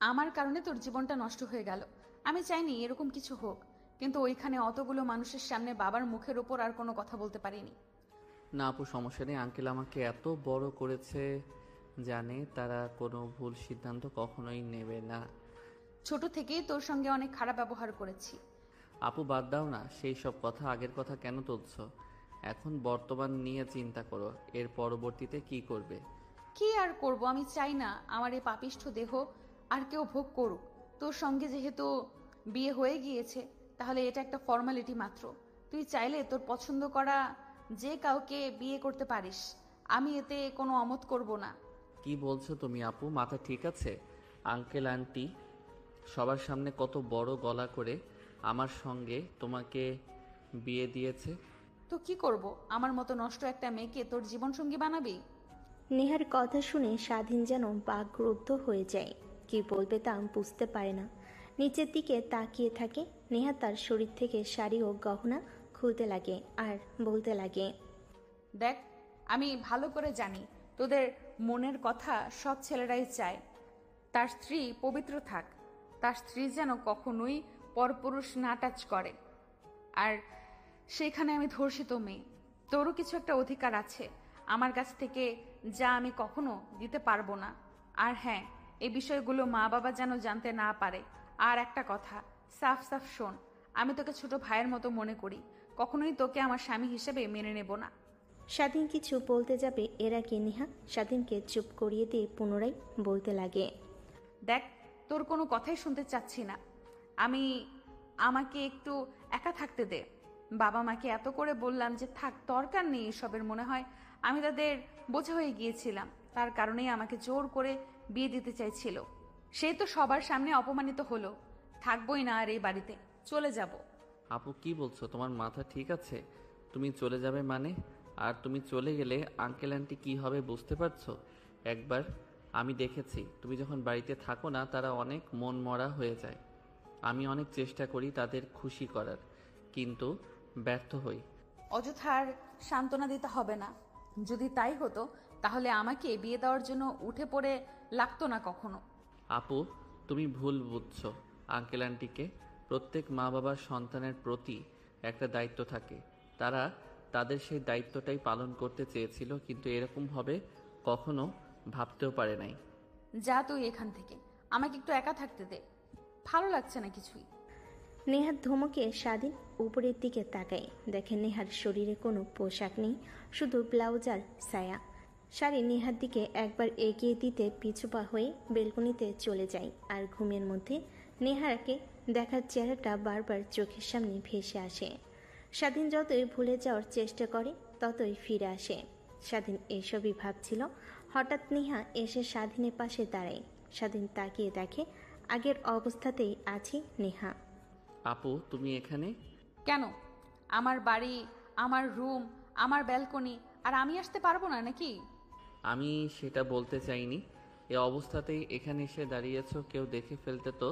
আমার কারণে তোর জীবনটা নষ্ট হয়ে গেল। আমি চাইনি এরকম কিছু হোক, কিন্তু ওইখানে অতগুলো মানুষের সামনে বাবার মুখের ওপর আর কোনো কথা বলতে পারিনি। না আপু, সমস্যা নেই। আঙ্কেল আমাকে এত বড় করেছে, জানে তারা কোনো ভুল সিদ্ধান্ত কখনোই নেবে না। ছোট থেকেই তোর সঙ্গে অনেক খারাপ ব্যবহার করেছি। আপু বাদ দাও না, সেই সব কথা। আগের কথা কেন তুলছো? এখন বর্তমান নিয়ে চিন্তা করো, এর পরবর্তীতে কি করবে। কি আর করব, আমি চাই না আমার এই পাপিষ্ঠ দেহ আর কেউ ভোগ করুক। তোর সঙ্গে যেহেতু বিয়ে হয়ে গিয়েছে, তাহলে এটা একটা ফর্মালিটি মাত্র। তুই চাইলে তোর পছন্দ করা যে কাউকে বিয়ে করতে পারিস। আমি এতে কোনো অমত করব না। কি বলছো তুমি আপু? মাথা ঠিক আছে? আঙ্কেল আন্টি সবার সামনে কত বড় গলা করে আমার সঙ্গে তোমাকে বিয়ে দিয়েছে। তো কি করব? আমার মতো নষ্ট একটা মেয়েকে তোর জীবনসঙ্গী বানাবি? নেহার কথা শুনে স্বাধীন যেন বাকরুদ্ধ হয়ে যায়। কি বলবে তা বুঝতে পারে না। নিচের দিকে তাকিয়ে থাকে। নেহা তার শরীর থেকে শাড়ি ও গহনা খুলতে লাগে আর বলতে লাগে, দেখ, আমি ভালো করে জানি তোদের মনের কথা সব ছেলেরাই চায় তার স্ত্রী পবিত্র থাক, তার স্ত্রী যেন কখনোই পরপুরুষ না টাচ করে। আর সেখানে আমি ধর্ষিত মেয়ে। তোরও কিছু একটা অধিকার আছে আমার কাছ থেকে, যা আমি কখনো দিতে পারবো না। আর হ্যাঁ, এই বিষয়গুলো মা বাবা যেন জানতে না পারে। আর একটা কথা, সাফ সাফ শোন, আমি তোকে ছোট ভাইয়ের মতো মনে করি, কখনোই তোকে আমার স্বামী হিসেবে মেনে নেব না। স্বাধীন কিছু বলতে যাবে এর আগে নেহা স্বাধীনকে চুপ করিয়ে দিয়ে পুনরায় বলতে লাগে, দেখ, তোর কোনো কথাই শুনতে চাচ্ছি না। আমি আমাকে একটু একা থাকতে দে। বাবা মাকে এত করে বললাম যে থাক, দরকার নেই এসবের। মনে হয় আমি তাদের বোঝা হয়ে গিয়েছিলাম, তার কারণেই আমাকে জোর করে বিয়ে দিতে চাইছিল। সে তো সবার সামনে অপমানিত হলো। থাকবোই না আর এই বাড়িতে, চলে যাব। আপু কি বলছো? তোমার মাথা ঠিক আছে? তুমি চলে যাবে মানে? আর তুমি চলে গেলে আঙ্কেল আন্টি কি হবে বুঝতে পারছো? একবার আমি দেখেছি, তুমি যখন বাড়িতে থাকো না, তারা অনেক মন মরা হয়ে যায়। আমি অনেক চেষ্টা করি তাদের খুশি করার, কিন্তু ব্যর্থ হই। অযথা আর সান্ত্বনা দিতে হবে না। যদি তাই হতো তাহলে আমাকে বিয়ে দেওয়ার জন্য উঠে পড়ে লাগতো না কখনো। আপু তুমি ভুল বুঝছো। আঙ্কেল আন্টিকে প্রত্যেক মা বাবার সন্তানের প্রতি একটা দায়িত্ব থাকে। তারা তাদের সেই দায়িত্বটাই পালন করতে চেয়েছিল, কিন্তু এরকম হবে কখনো ভাবতেও পারে নাই। যা তুই এখান থেকে, আমাকে একটু একা থাকতে দে, ভালো লাগছে না কিছুই। নেহার ধমকে স্বাধীন উপরের দিকে তাকায়। দেখে নেহার শরীরে কোনো পোশাক নেই, শুধু ব্লাউজ আর সায়া। শাড়ি নেহার দিকে একবার এগিয়ে দিতে পিছুপা হয়ে বেলকনিতে চলে যায়। আর ঘুমের মধ্যে নেহারকে দেখার চেহারাটা বারবার চোখের সামনে ভেসে আসে। স্বাধীন যতই ভুলে যাওয়ার চেষ্টা করে ততই ফিরে আসে। স্বাধীন এসবই ভাবছিল, হঠাৎ নেহা এসে স্বাধীনের পাশে দাঁড়ায়। স্বাধীন তাকিয়ে দেখে আগের অবস্থাতেই আছে নেহা। আপু তুমি এখানে? কেন? আমার বাড়ি, আমার রুম, আমার ব্যালকনি, আর আমি আসতে পারবো না নাকি? আমি সেটা বলতে চাইনি। এ অবস্থাতেই এখানে এসে দাঁড়িয়েছো, কেউ দেখে ফেলতে তো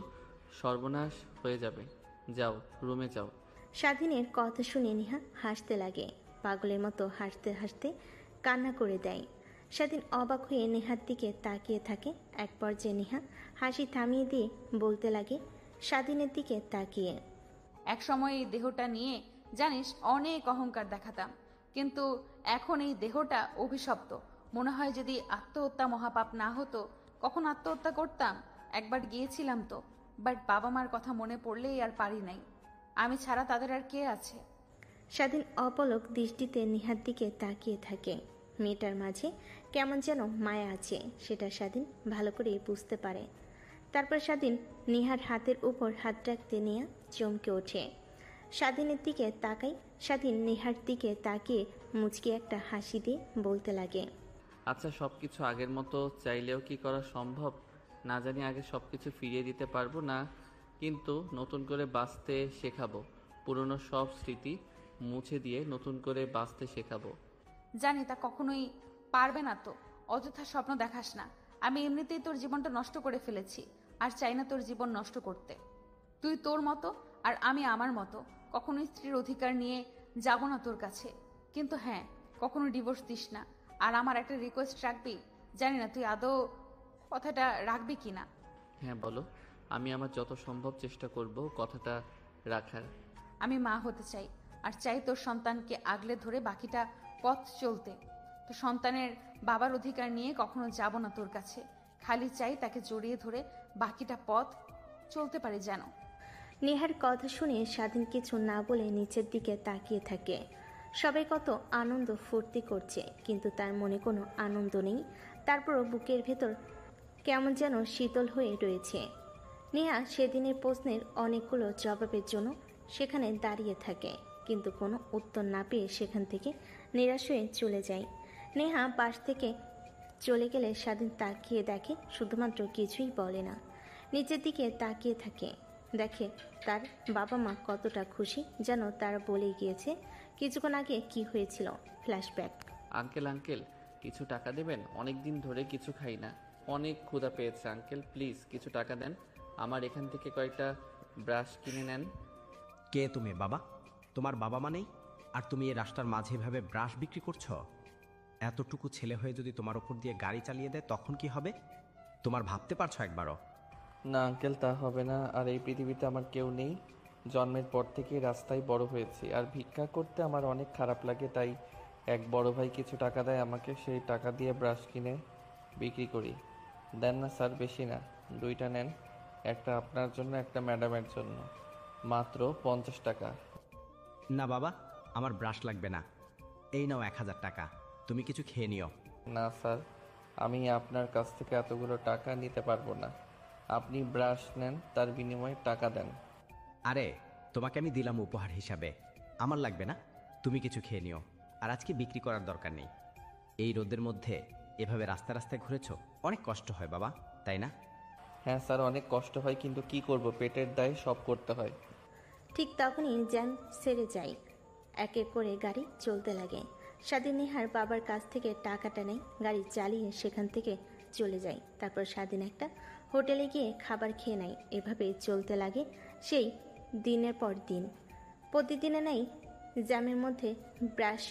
সর্বনাশ হয়ে যাবে। যাও, রুমে যাও। স্বাধীনের কথা শুনে নেহা হাসতে লাগে। পাগলের মতো হাসতে হাসতে কান্না করে দেয়। স্বাধীন অবাক হয়ে নেহার দিকে তাকিয়ে থাকে। এক পর্যায়ে নেহা হাসি থামিয়ে দিয়ে বলতে লাগে স্বাধীনের দিকে তাকিয়ে, এক সময় এই দেহটা নিয়ে জানিস অনেক অহংকার দেখাতাম, কিন্তু এখন এই দেহটা অভিশপ্ত। মনে হয় যদি আত্মহত্যা মহাপাপ না হতো, কখন আত্মহত্যা করতাম। একবার গিয়েছিলাম তো, বাট বাবা মার কথা মনে পড়লেই আর পারি নাই। আমি ছাড়া তাদের আর কে আছে? স্বাধীন অপলক দৃষ্টিতে নেহার দিকে তাকিয়ে থাকে। মেয়েটার মাঝে কেমন যেন মায়া আছে, সেটা স্বাধীন ভালো করে বুঝতে পারে। তারপর স্বাধীন নেহার হাতের উপর হাত রাখতে নেয়া চমকে ওঠে। স্বাধীনের দিকে তাকাই। স্বাধীন নেহার দিকে তাকিয়ে মুচকি একটা হাসি দিয়ে বলতে লাগে, আচ্ছা, সব কিছু আগের মতো চাইলেও কি করা সম্ভব? না জানি আগে সব কিছু ফিরিয়ে দিতে পারবো না, কিন্তু নতুন করে বাঁচতে শেখাবো। পুরনো সব স্মৃতি মুছে দিয়ে নতুন করে বাঁচতে শেখাবো। জানি তা কখনোই পারবে না তো। অযথা স্বপ্ন দেখাস না। আমি এমনিতেই তোর জীবনটা নষ্ট করে ফেলেছি, আর চাই না তোর জীবন নষ্ট করতে। তুই তোর মতো আর আমি আমার মতো। কখনোই স্ত্রীর অধিকার নিয়ে যাব না তোর কাছে, কিন্তু হ্যাঁ, কখনো ডিভোর্স দিস না। আর আমার একটা রিকোয়েস্ট রাখবি, জানি না তুই আদৌ কথাটা রাখবি কিনা। হ্যাঁ বলো। আমি আমার যত সম্ভব চেষ্টা করব কথাটা রাখার। আমি মা হতে চাই, আর চাই তোর সন্তানকে আগলে ধরে বাকিটা পথ চলতে। তো সন্তানের বাবার অধিকার নিয়ে কখনো যাব না তোর কাছে, খালি চাই তাকে জড়িয়ে ধরে বাকিটা পথ চলতে পারে যেন। নেহার কথা শুনে স্বাধীন কিছু না বলে নিচের দিকে তাকিয়ে থাকে। সবাই কত আনন্দ ফুর্তি করছে, কিন্তু তার মনে কোনো আনন্দ নেই। তারপরও বুকের ভেতর কেমন যেন শীতল হয়ে রয়েছে। নেহা সেদিনের প্রশ্নের অনেকগুলো জবাবের জন্য সেখানে দাঁড়িয়ে থাকে, কিন্তু কোনো উত্তর না পেয়ে সেখান থেকে নিরাশ হয়ে চলে যায়। নেহা পাশ থেকে চলে গেলে স্বাধীন তাকিয়ে দেখে, শুধুমাত্র কিছুই বলে না, নিচের দিকে তাকিয়ে থাকে। দেখে তার বাবা মা কতটা খুশি, যেন তারা বলে গিয়েছে কিছুক্ষণ আগে কি হয়েছিল। ফ্ল্যাশব্যাক। আঙ্কেল আঙ্কেল কিছু টাকা দেবেন? অনেক দিন ধরে কিছু খাই না, অনেক ক্ষুধা পেয়েছে আঙ্কেল, প্লিজ কিছু টাকা দেন। আমার এখান থেকে কয়েকটা ব্রাশ কিনে নেন। কে তুমি বাবা? তোমার বাবা মা নেই, আর তুমি এই রাস্তার মাঝে এভাবে ব্রাশ বিক্রি করছো? এতটুকু ছেলে হয়ে যদি তোমার ওপর দিয়ে গাড়ি চালিয়ে দেয় তখন কি হবে? তোমার ভাবতে পারছো একবারও? না আঙ্কেল, তা হবে না। আর এই পৃথিবীতে আমার কেউ নেই, জন্মের পর থেকেই রাস্তায় বড় হয়েছি, আর ভিক্ষা করতে আমার অনেক খারাপ লাগে। তাই এক বড় ভাই কিছু টাকা দেয় আমাকে, সেই টাকা দিয়ে ব্রাশ কিনে বিক্রি করি। দেন না স্যার, বেশি না, দুইটা নেন, একটা আপনার জন্য, একটা ম্যাডামের জন্য, মাত্র 50 টাকা। না বাবা, আমার ব্রাশ লাগবে না। এই নাও 1000 টাকা, তুমি কিছু খেয়ে নিও। না স্যার, আমি আপনার কাছ থেকে এতগুলো টাকা নিতে পারবো না। আপনি ব্রাশ নেন, তার বিনিময়ে টাকা দেন। আরে তোমাকে আমি দিলাম উপহার হিসাবে, আমার লাগবে না, তুমি কিছু খেয়ে নিও। আর আজকে বিক্রি করার দরকার নেই। এই রোদের মধ্যে এভাবে রাস্তা রাস্তায় ঘুরেছো, অনেক কষ্ট হয় বাবা, তাই না? হ্যাঁ স্যার, অনেক কষ্ট হয়, কিন্তু কি করব, পেটের দায়ে সব করতে হয়। ঠিক তখনই জ্যাম সেরে যায়। এক এক করে গাড়ি চলতে লাগে। স্বাধীন নেহার বাবার কাছ থেকে টাকাটা নেয়, গাড়ি চালিয়ে সেখান থেকে চলে যায়। তারপর স্বাধীন একটা হোটেলে গিয়ে খাবার খেয়ে নেয়। এভাবে চলতে লাগে সেই দিনের পর দিন। প্রতিদিনে নেই জ্যামের মধ্যে ব্রাশ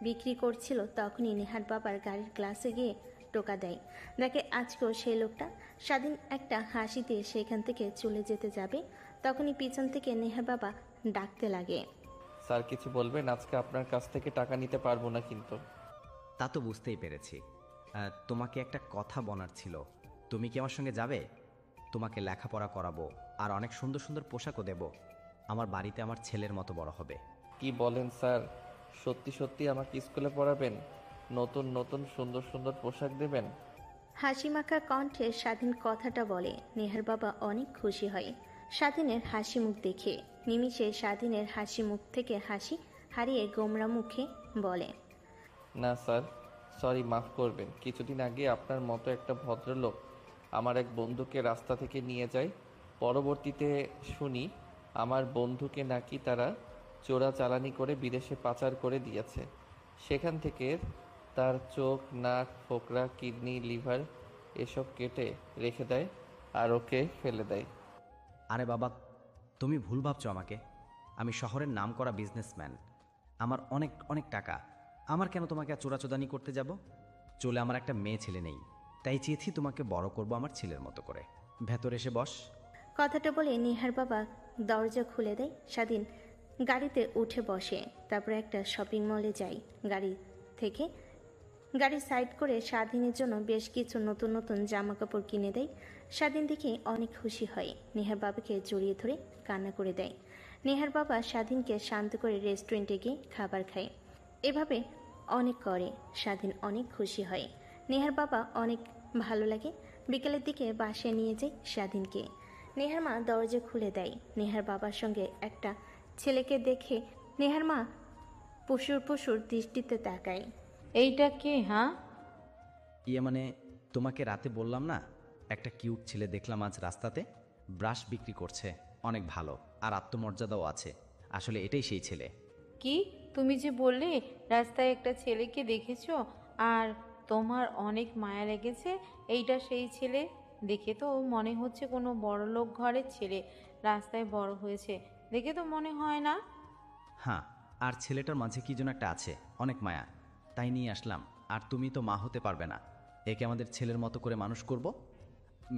বিক্রি করছিল, তখনই নেহার বাবার গাড়ির গ্লাসে গিয়ে টোকা দেয়। দেখে আজকেও সেই লোকটা। স্বাধীন একটা হাসি দিয়ে সেখান থেকে চলে যেতে যাবে, তখনই পিছন থেকে নেহার বাবা ডাকতে লাগে। স্যার কিছু বলবেন? আজকে আপনার কাছ থেকে টাকা নিতে পারবো না কিন্তু। তা তো বুঝতেই পেরেছি। তোমাকে একটা কথা বলার ছিল। তুমি কি আমার সঙ্গে যাবে? তোমাকে লেখাপড়া করাবো, আর অনেক সুন্দর সুন্দর পোশাকও দেব। আমার বাড়িতে আমার ছেলের মতো বড় হবে। কি বলেন স্যার? সত্যি সত্যি আমাকে স্কুলে পড়াবেন? নতুন নতুন সুন্দর সুন্দর পোশাক দেবেন? হাসিমাখা কণ্ঠে স্বাধীন কথাটা বলে। নেহার বাবা অনেক খুশি হয় স্বাধীনের হাসি মুখ দেখে। নিমিষে স্বাধীনের হাসি মুখ থেকে হাসি হারিয়ে গোমরা মুখে বলে, না স্যার, সরি, মাফ করবেন। কিছুদিন আগে আপনার মতো একটা ভদ্রলোক আমার এক বন্ধুকে রাস্তা থেকে নিয়ে যায়। পরবর্তীতে শুনি আমার বন্ধুকে নাকি তারা চোরাচালানি করে বিদেশে পাচার করে দিয়েছে। সেখান থেকে তার চোখ, নাক, ফোকরা, কিডনি, লিভার এসব কেটে রেখে দেয় আর ওকে ফেলে দেয়। আরে বাবা, তুমি ভুল ভাবছো আমাকে। আমি শহরের নামকরা বিজনেসম্যান, আমার অনেক অনেক টাকা। আমার কেন তোমাকে চোরাচোদানি করতে যাব? চলে আমার একটা মেয়ে ছেলে নেই, তাই চেয়েছি তোমাকে বড় করব আমার ছেলের মতো করে। ভেতরে এসে বস। কথাটা বলে নেহার বাবা দরজা খুলে দেয়। স্বাধীন গাড়িতে উঠে বসে। তারপর একটা শপিং মলে যায়। গাড়ি সাইড করে স্বাধীনের জন্য বেশ কিছু নতুন নতুন জামা কাপড় কিনে দেয়। স্বাধীন দেখে অনেক খুশি হয়, নেহার বাবাকে জড়িয়ে ধরে কান্না করে দেয়। নেহার বাবা স্বাধীনকে শান্ত করে রেস্টুরেন্টে গিয়ে খাবার খায়। এভাবে অনেক করে স্বাধীন অনেক খুশি হয়। নেহার বাবা অনেক ভালো লাগে। বিকেলের দিকে বাসায় নিয়ে যায় স্বাধীনকে। নেহার মা দরজা খুলে দেয়। নেহার বাবার সঙ্গে একটা ছেলেকে দেখে নেহার মা পশুর পশুর দৃষ্টিতে তাকায়। এইটা কে? হ্যাঁ, মানে তোমাকে রাতে বললাম না, একটা কিউট ছেলে দেখলাম আজ রাস্তাতে, ব্রাশ বিক্রি করছে, অনেক ভালো আর আত্মমর্যাদাও আছে। আসলে এটাই সেই ছেলে। কি তুমি যে বললে রাস্তায় একটা ছেলেকে দেখেছো আর তোমার অনেক মায়া লেগেছে, এইটা সেই ছেলে? দেখে তো মনে হচ্ছে কোনো বড়লোক ঘরের ছেলে, রাস্তায় বড় হয়েছে, দেখে তো মনে হয় না। হ্যাঁ, আর ছেলেটার মাঝে কি যেন একটা আছে, অনেক মায়া, তাই নিয়ে আসলাম। আর তুমি তো মা হতে পারবে না, একে আমাদের ছেলের মতো করে মানুষ করব।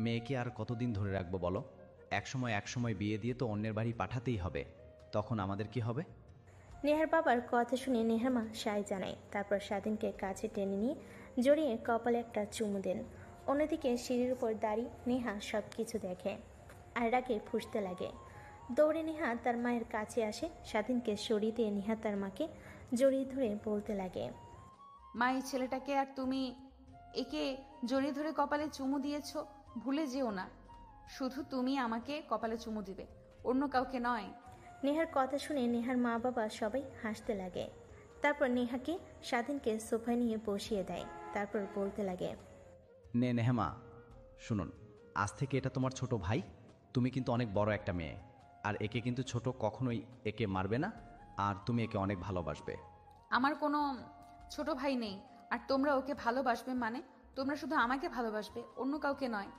মেয়েকে আর কতদিন ধরে রাখবো বলো? এক সময় বিয়ে দিয়ে তো অন্যের বাড়ি পাঠাতেই হবে। তখন আমাদের কি হবে? নেহার বাবার কথা শুনে নেহার মা সায় জানায়। তারপর স্বাধীনকে কাছে টেনে নিয়ে জড়িয়ে কপালে একটা চুমু দেন। অন্যদিকে সিঁড়ির উপর দাঁড়িয়ে নেহা সব কিছু দেখে আর রাগে ফুঁসতে লাগে। দৌড়ে নেহা তার মায়ের কাছে আসে। স্বাধীনকে সরিয়ে দিয়ে নেহা তার মাকে জড়িয়ে ধরে বলতে লাগে, মা, এই ছেলেটাকে আর তুমি একে জড়িয়ে ধরে কপালে চুমু দিয়েছো, ভুলে যেও না। শুধু তুমি আমাকে কপালে চুমু দিবে, অন্য কাউকে নয়। নেহার কথা শুনে নেহার মা বাবা সবাই হাসতে লাগে। তারপর নেহাকে স্বাধীনকে সোফায় নিয়ে বসিয়ে দেয়। তারপর বলতে লাগে, নেহামা, শুনুন, আজ থেকে এটা তোমার ছোট ভাই। তুমি কিন্তু অনেক বড় একটা মেয়ে, আর একে কিন্তু ছোট কখনোই একে মারবে না, আর তুমি একে অনেক ভালোবাসবে। আমার কোনো ছোট ভাই নেই, আর তোমরা ওকে ভালোবাসবে মানে তোমরা শুধু আমাকে ভালোবাসবে, অন্য কাউকে নয়।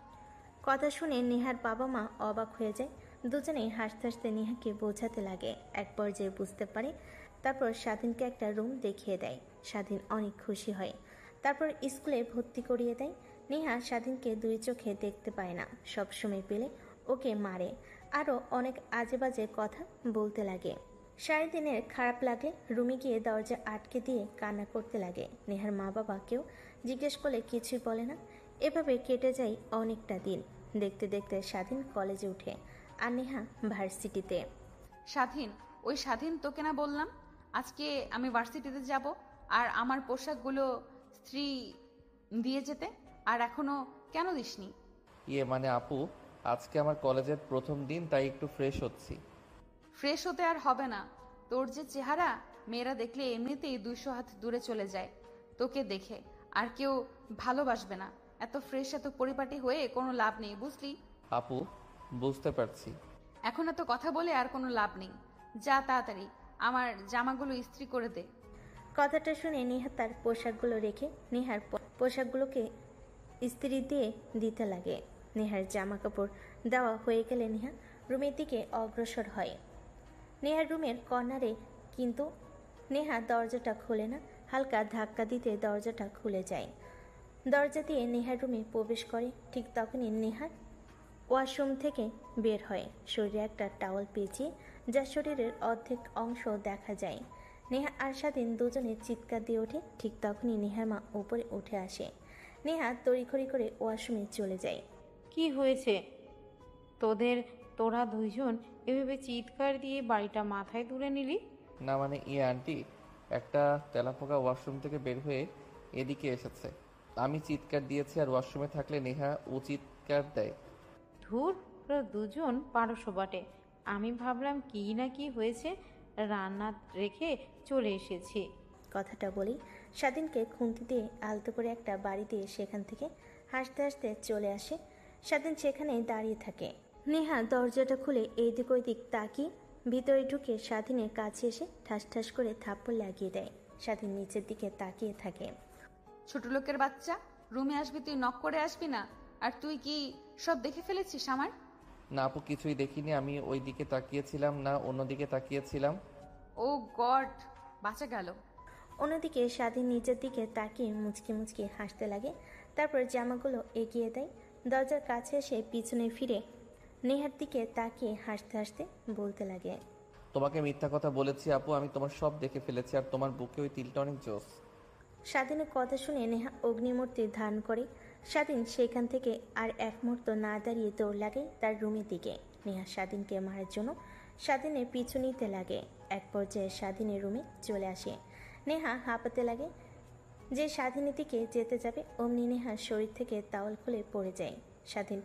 কথা শুনে নেহার বাবা মা অবাক হয়ে যায়। দুজনেই হাসতে হাসতে নেহাকে বোঝাতে লাগে। এক পর্যায়ে বুঝতে পারে। তারপর স্বাধীনকে একটা রুম দেখিয়ে দেয়। স্বাধীন অনেক খুশি হয়। তারপর স্কুলে ভর্তি করিয়ে দেয়। নেহা স্বাধীনকে দুই চোখে দেখতে পায় না, সবসময় পেলে ওকে মারে, আরও অনেক আজে বাজে কথা বলতে লাগে। সারাদিনের খারাপ লাগলে রুমে গিয়ে দরজা আটকে দিয়ে কান্না করতে লাগে। নেহার মা বাবা কেউ জিজ্ঞেস করলে কিছুই বলে না। এভাবে কেটে যায় অনেকটা দিন। দেখতে দেখতে স্বাধীন কলেজে উঠে আর নেহা ভার্সিটিতে। স্বাধীন, ওই স্বাধীন তোকে না বললাম আজকে আমি ভার্সিটিতে যাব আর আমার পোশাকগুলো স্ত্রী দিয়ে যেতে, আর এখনো কেন দিসনি? মানে আপু, আজকে আমার কলেজের প্রথম দিন, তাই একটু ফ্রেশ হচ্ছি। ফ্রেশ হতে আর হবে না, তোর যে চেহারা, মেয়েরা দেখলে এমনিতেই 200 হাত দূরে চলে যায় তোকে দেখে, আর কেউ ভালোবাসবে না। এত ফ্রেশ এত পরিপাটি হয়ে কোনো লাভ নেই, বুঝলি? আপু, বুঝতে পারছি। এখন এত কথা বলে আর কোনো লাভ নেই, যা তাড়াতাড়ি আমার জামাগুলো ইস্ত্রি করে দে। কথাটা শুনে নেহা তার পোশাকগুলো রেখে নেহার পোশাকগুলোকে ইস্ত্রি দিয়ে দিতে লাগে। নেহার জামা কাপড় দেওয়া হয়ে গেলে নেহা রুমের দিকে অগ্রসর হয়। নেহার রুমের কর্নারে, কিন্তু নেহা দরজাটা খোলে না। হালকা ধাক্কা দিতে দরজাটা খুলে যায়। দরজা দিয়ে নেহার রুমে প্রবেশ করে। ঠিক তখনই নেহার ওয়াশরুম থেকে বের হয়, শরীরে একটা টাওয়াল পেঁচিয়ে, যা শরীরের অর্ধেক অংশ দেখা যায়। নেহা আর স্বাধীন দুজনে চিৎকার দিয়ে ওঠে। ঠিক তখনই নেহার মা উপরে উঠে আসে। নেহা তড়িঘড়ি করে ওয়াশরুমে চলে যায়। কি হয়েছে তোরা দুইজন এভাবে চিৎকার দিয়ে বাড়িটা মাথায় তুলে নিলি? না মানে আন্টি, একটা তেলাপোকা ওয়াশরুম থেকে বের হয়ে এদিকে এসেছে। আমি চিৎকার দিয়েছি, আর ওয়াশরুমে থাকলে নেহা ও চিৎকার দেয়। ধুর, ওরা দুজন পারস্য বটে। আমি ভাবলাম কি না কি হয়েছে, রান্না রেখে চলে এসেছি। কথাটা বলেই স্বাধীনকে খুন্তি দিয়ে আলতো করে একটা বাড়ি দিয়ে সেখান থেকে হাসতে হাসতে চলে আসে। স্বাধীন সেখানেই দাঁড়িয়ে থাকে। নেহা দরজাটা খুলে এইদিক ওইদিক তাকিয়ে ভিতরে ঢুকে স্বাধীনের কাছে এসে ঠাস ঠাস করে থাপ্পড় লাগিয়ে দেয়। স্বাধীন নিচের দিকে তাকিয়ে থাকে। ছোট লোকের বাচ্চা, রুমে আসবি তুই নক করে আসবি না? আর তুই কি সব দেখে ফেলেছিস আমার? না আপু, কিছুই দেখিনি। আমি ওই দিকে তাকিয়েছিলাম না, অন্যদিকে তাকিয়েছিলাম। ও গড, বাঁচা গেল। অন্যদিকে স্বাধীন নিচের দিকে তাকিয়ে মুচকি মুচকি হাসতে লাগে। তারপর জামাগুলো এগিয়ে দেয়। দরজার কাছে এসে পিছনে ফিরে নেহার দিকে তাকিয়ে হাসতে হাসতে বলতে লাগে, তোমাকে মিথ্যা কথা বলেছি আপু, আমি তোমার সব দেখে ফেলেছি, আর তোমার বুকে ওই তিলটা অনেক জোস। স্বাধীনের কথা শুনে নেহা অগ্নিমূর্তি ধারণ করে। স্বাধীন সেখান থেকে আর এক মুহূর্ত না দাঁড়িয়ে দৌড় লাগে তার রুমের দিকে। নেহা স্বাধীনকে মারার জন্য স্বাধীনের পিছু নিতে লাগে। এক পর্যায়ে স্বাধীনের রুমে চলে আসে। নেহা হাঁপাতে লাগে। যে স্বাধীনের দিকে যেতে যাবে অমনি নেহার শরীর থেকে তাওয়াল খুলে পড়ে যায়। স্বাধীন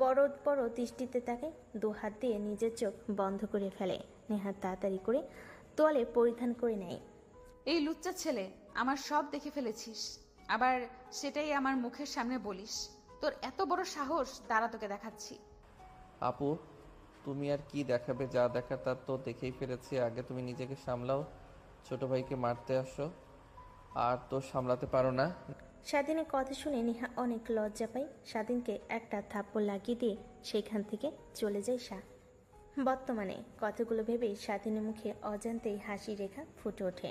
বড় বড় দৃষ্টিতে তাকে দু হাত দিয়ে নিজের চোখ বন্ধ করে ফেলে। নেহা তাড়াতাড়ি করে তোয়ালে পরিধান করে নেয়। এই লুচ্চা ছেলে, আমার সব দেখে ফেলেছিস, আবার সেটাই আমার মুখের সামনে বলিস? তোর এত বড় সাহস, দাঁড়া তোকে দেখাচ্ছি। আপু, তুমি আর কি দেখাবে? যা দেখার তা তো দেখেই ফেলেছি। আগে তুমি নিজেকে সামলাও। ছোট ভাইকে মারতে আসো আর তো সামলাতে পারো না। স্বাধীনের কথা শুনে নেহা অনেক লজ্জা পায়। স্বাধীনকে একটা থাপ্পড় লাগিয়ে দিয়ে সেখান থেকে চলে যায় শাহ। বর্তমানে কথাগুলো ভেবে স্বাধীনের মুখে অজান্তেই হাসি রেখা ফুটে ওঠে।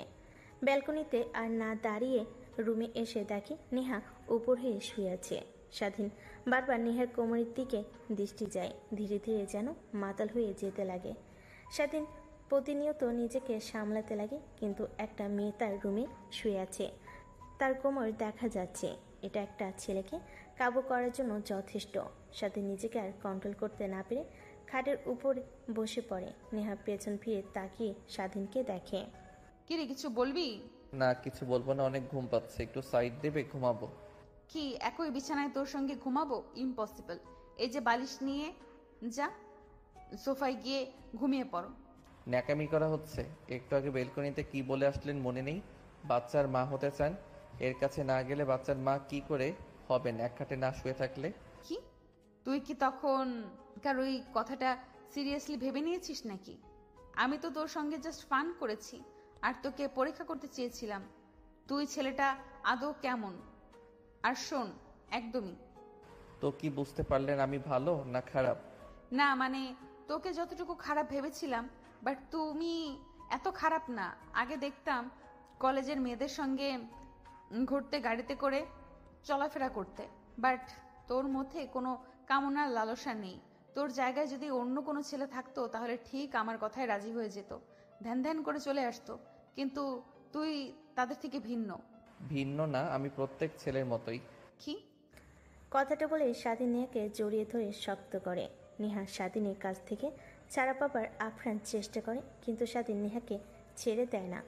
ব্যালকনিতে আর না দাঁড়িয়ে রুমে এসে দেখে নেহা উপর হয়ে শুয়ে আছে। স্বাধীন বারবার নেহার কোমরের দিকে দৃষ্টি যায়, ধীরে ধীরে যেন মাতাল হয়ে যেতে লাগে। স্বাধীন প্রতিনিয়ত নিজেকে সামলাতে লাগে, কিন্তু একটা মেয়ে তার রুমে শুয়ে আছে, তার কোমর দেখা যাচ্ছে। এটা একটা ছেলেকে কাবু করার জন্য যথেষ্ট। স্বাধীন নিজেকে আর কন্ট্রোল করতে না পেরে খাটের উপর বসে পড়ে। নেহা পেছন ফিরে তাকিয়ে স্বাধীনকে দেখে। কি রে, কিছু বলবি? না কিছু বলবো না, অনেক ঘুম পাচ্ছে, একটু সাইড দেবে, ঘুমাবো। কি একই বিছানায় তোর সঙ্গে ঘুমাবো? ইম্পসিবল। এই যে বালিশ নিয়ে যা, সোফায় গিয়ে ঘুমিয়ে পড়ো। ন্যাকামি করা হচ্ছে। একটু আগে বেলকনিতে কি বলে আসলেন মনে নেই? বাচ্চার মা হতে চান। এর কাছে না গেলে বাচ্চার মা কি করে হবেন এক খাটে না শুয়ে থাকলে? কি তুই কি তখন কার ওই কথাটা সিরিয়াসলি ভেবে নিয়েছিস নাকি? আমি তো তোর সঙ্গে জাস্ট ফান করেছি আর তোকে পরীক্ষা করতে চেয়েছিলাম তুই ছেলেটা আদৌ কেমন। আর শোন, একদমই তো কি বুঝতে পারলেন আমি ভালো না খারাপ? না, মানে তোকে যতটুকু খারাপ ভেবেছিলাম, বাট তুমি এত খারাপ না। আগে দেখতাম কলেজের মেয়েদের সঙ্গে ঘুরতে, গাড়িতে করে চলাফেরা করতে, বাট তোর মধ্যে কোনো কামনার লালসা নেই। তোর জায়গায় যদি অন্য কোনো ছেলে থাকতো তাহলে ঠিক আমার কথায় রাজি হয়ে যেত, ধ্যান ধ্যান করে চলে আসতো, কিন্তু তুই তাদের থেকে ভিন্ন। ভিন্ন না, আমি প্রত্যেক ছেলের মতোই। কি? কথাটা বলে স্বাধীন নেহাকে জড়িয়ে ধরে শক্ত করে। নেহা স্বাধীনের কাছ থেকে ছাড়া পাবার আপ্রাণ চেষ্টা করে, কিন্তু স্বাধীন নেহাকে ছেড়ে দেয় না।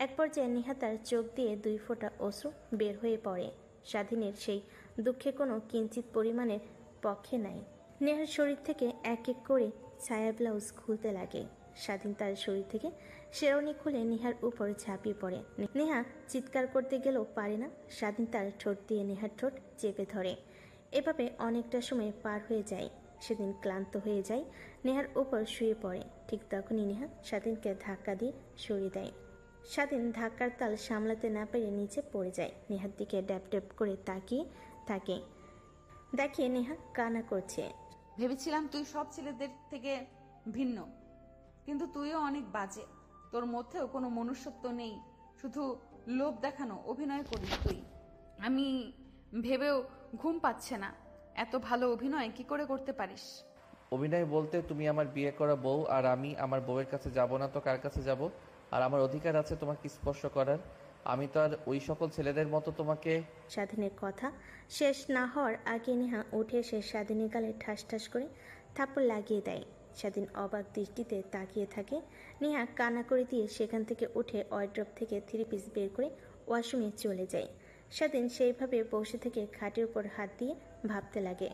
এক পর্যায়ে নেহা তার চোখ দিয়ে 2 ফোঁটা অশ্রু বের হয়ে পড়ে। স্বাধীনের সেই দুঃখে কোনো কিঞ্চিত পরিমাণের পক্ষে নাই। নেহার শরীর থেকে এক এক করে ছায়া ব্লাউজ খুলতে লাগে। স্বাধীন তার শরীর থেকে শেরওয়ানি খুলে নেহার উপর ঝাঁপিয়ে পড়ে। নেহা চিৎকার করতে গেলেও পারে না। স্বাধীন তার ঠোঁট দিয়ে নেহার ঠোঁট চেপে ধরে। এভাবে অনেকটা সময় পার হয়ে যায়। সেদিন ক্লান্ত হয়ে যায়, নেহার উপর শুয়ে পড়ে। ঠিক তখনই নেহা স্বাধীনকে ধাক্কা দিয়ে সরিয়ে দেয়। স্বাধীন ধাক্কার তাল সামলাতে না পেরে নিচে পড়ে যায়। নেহার দিকে ড্যাপ ড্যাপ করে তাকিয়ে থাকে। দেখে নেহা কান্না করছে। ভেবেছিলাম তুই সব ছেলেদের থেকে ভিন্ন, কিন্তু তুইও অনেক বাজে। তোর মধ্যেও কোনো মনুষ্যত্ব নেই, শুধু লোভ দেখানো অভিনয় করিস তুই। আমি ভেবেও ঘুম পাচ্ছে না, এত ভালো অভিনয় কি করে করতে পারিস? অভিনয় বলতে তুমি আমার বিয়ে করা বউ, আর আমি আমার বউয়ের কাছে যাব না তো কার কাছে যাব? আর আমার অধিকার আছে তোমাকে স্পর্শ করার। আমি তো আর ওই সকল ছেলেদের মতো তোমাকে। স্বাধীনের কথা শেষ না হওয়ার আগে নেহা উঠে এসে স্বাধীনের গালে ঠাস ঠাস করে থাপ্পড় লাগিয়ে দেয়। স্বাধীন অবাক দৃষ্টিতে তাকিয়ে থাকে। নেহা কান্না করে দিয়ে সেখান থেকে উঠে ওয়ার্ড্রপ থেকে 3 পিস বের করে ওয়াশরুমে চলে যায়। স্বাধীন সেইভাবে বসে থেকে খাটের উপর হাত দিয়ে ভাবতে লাগে।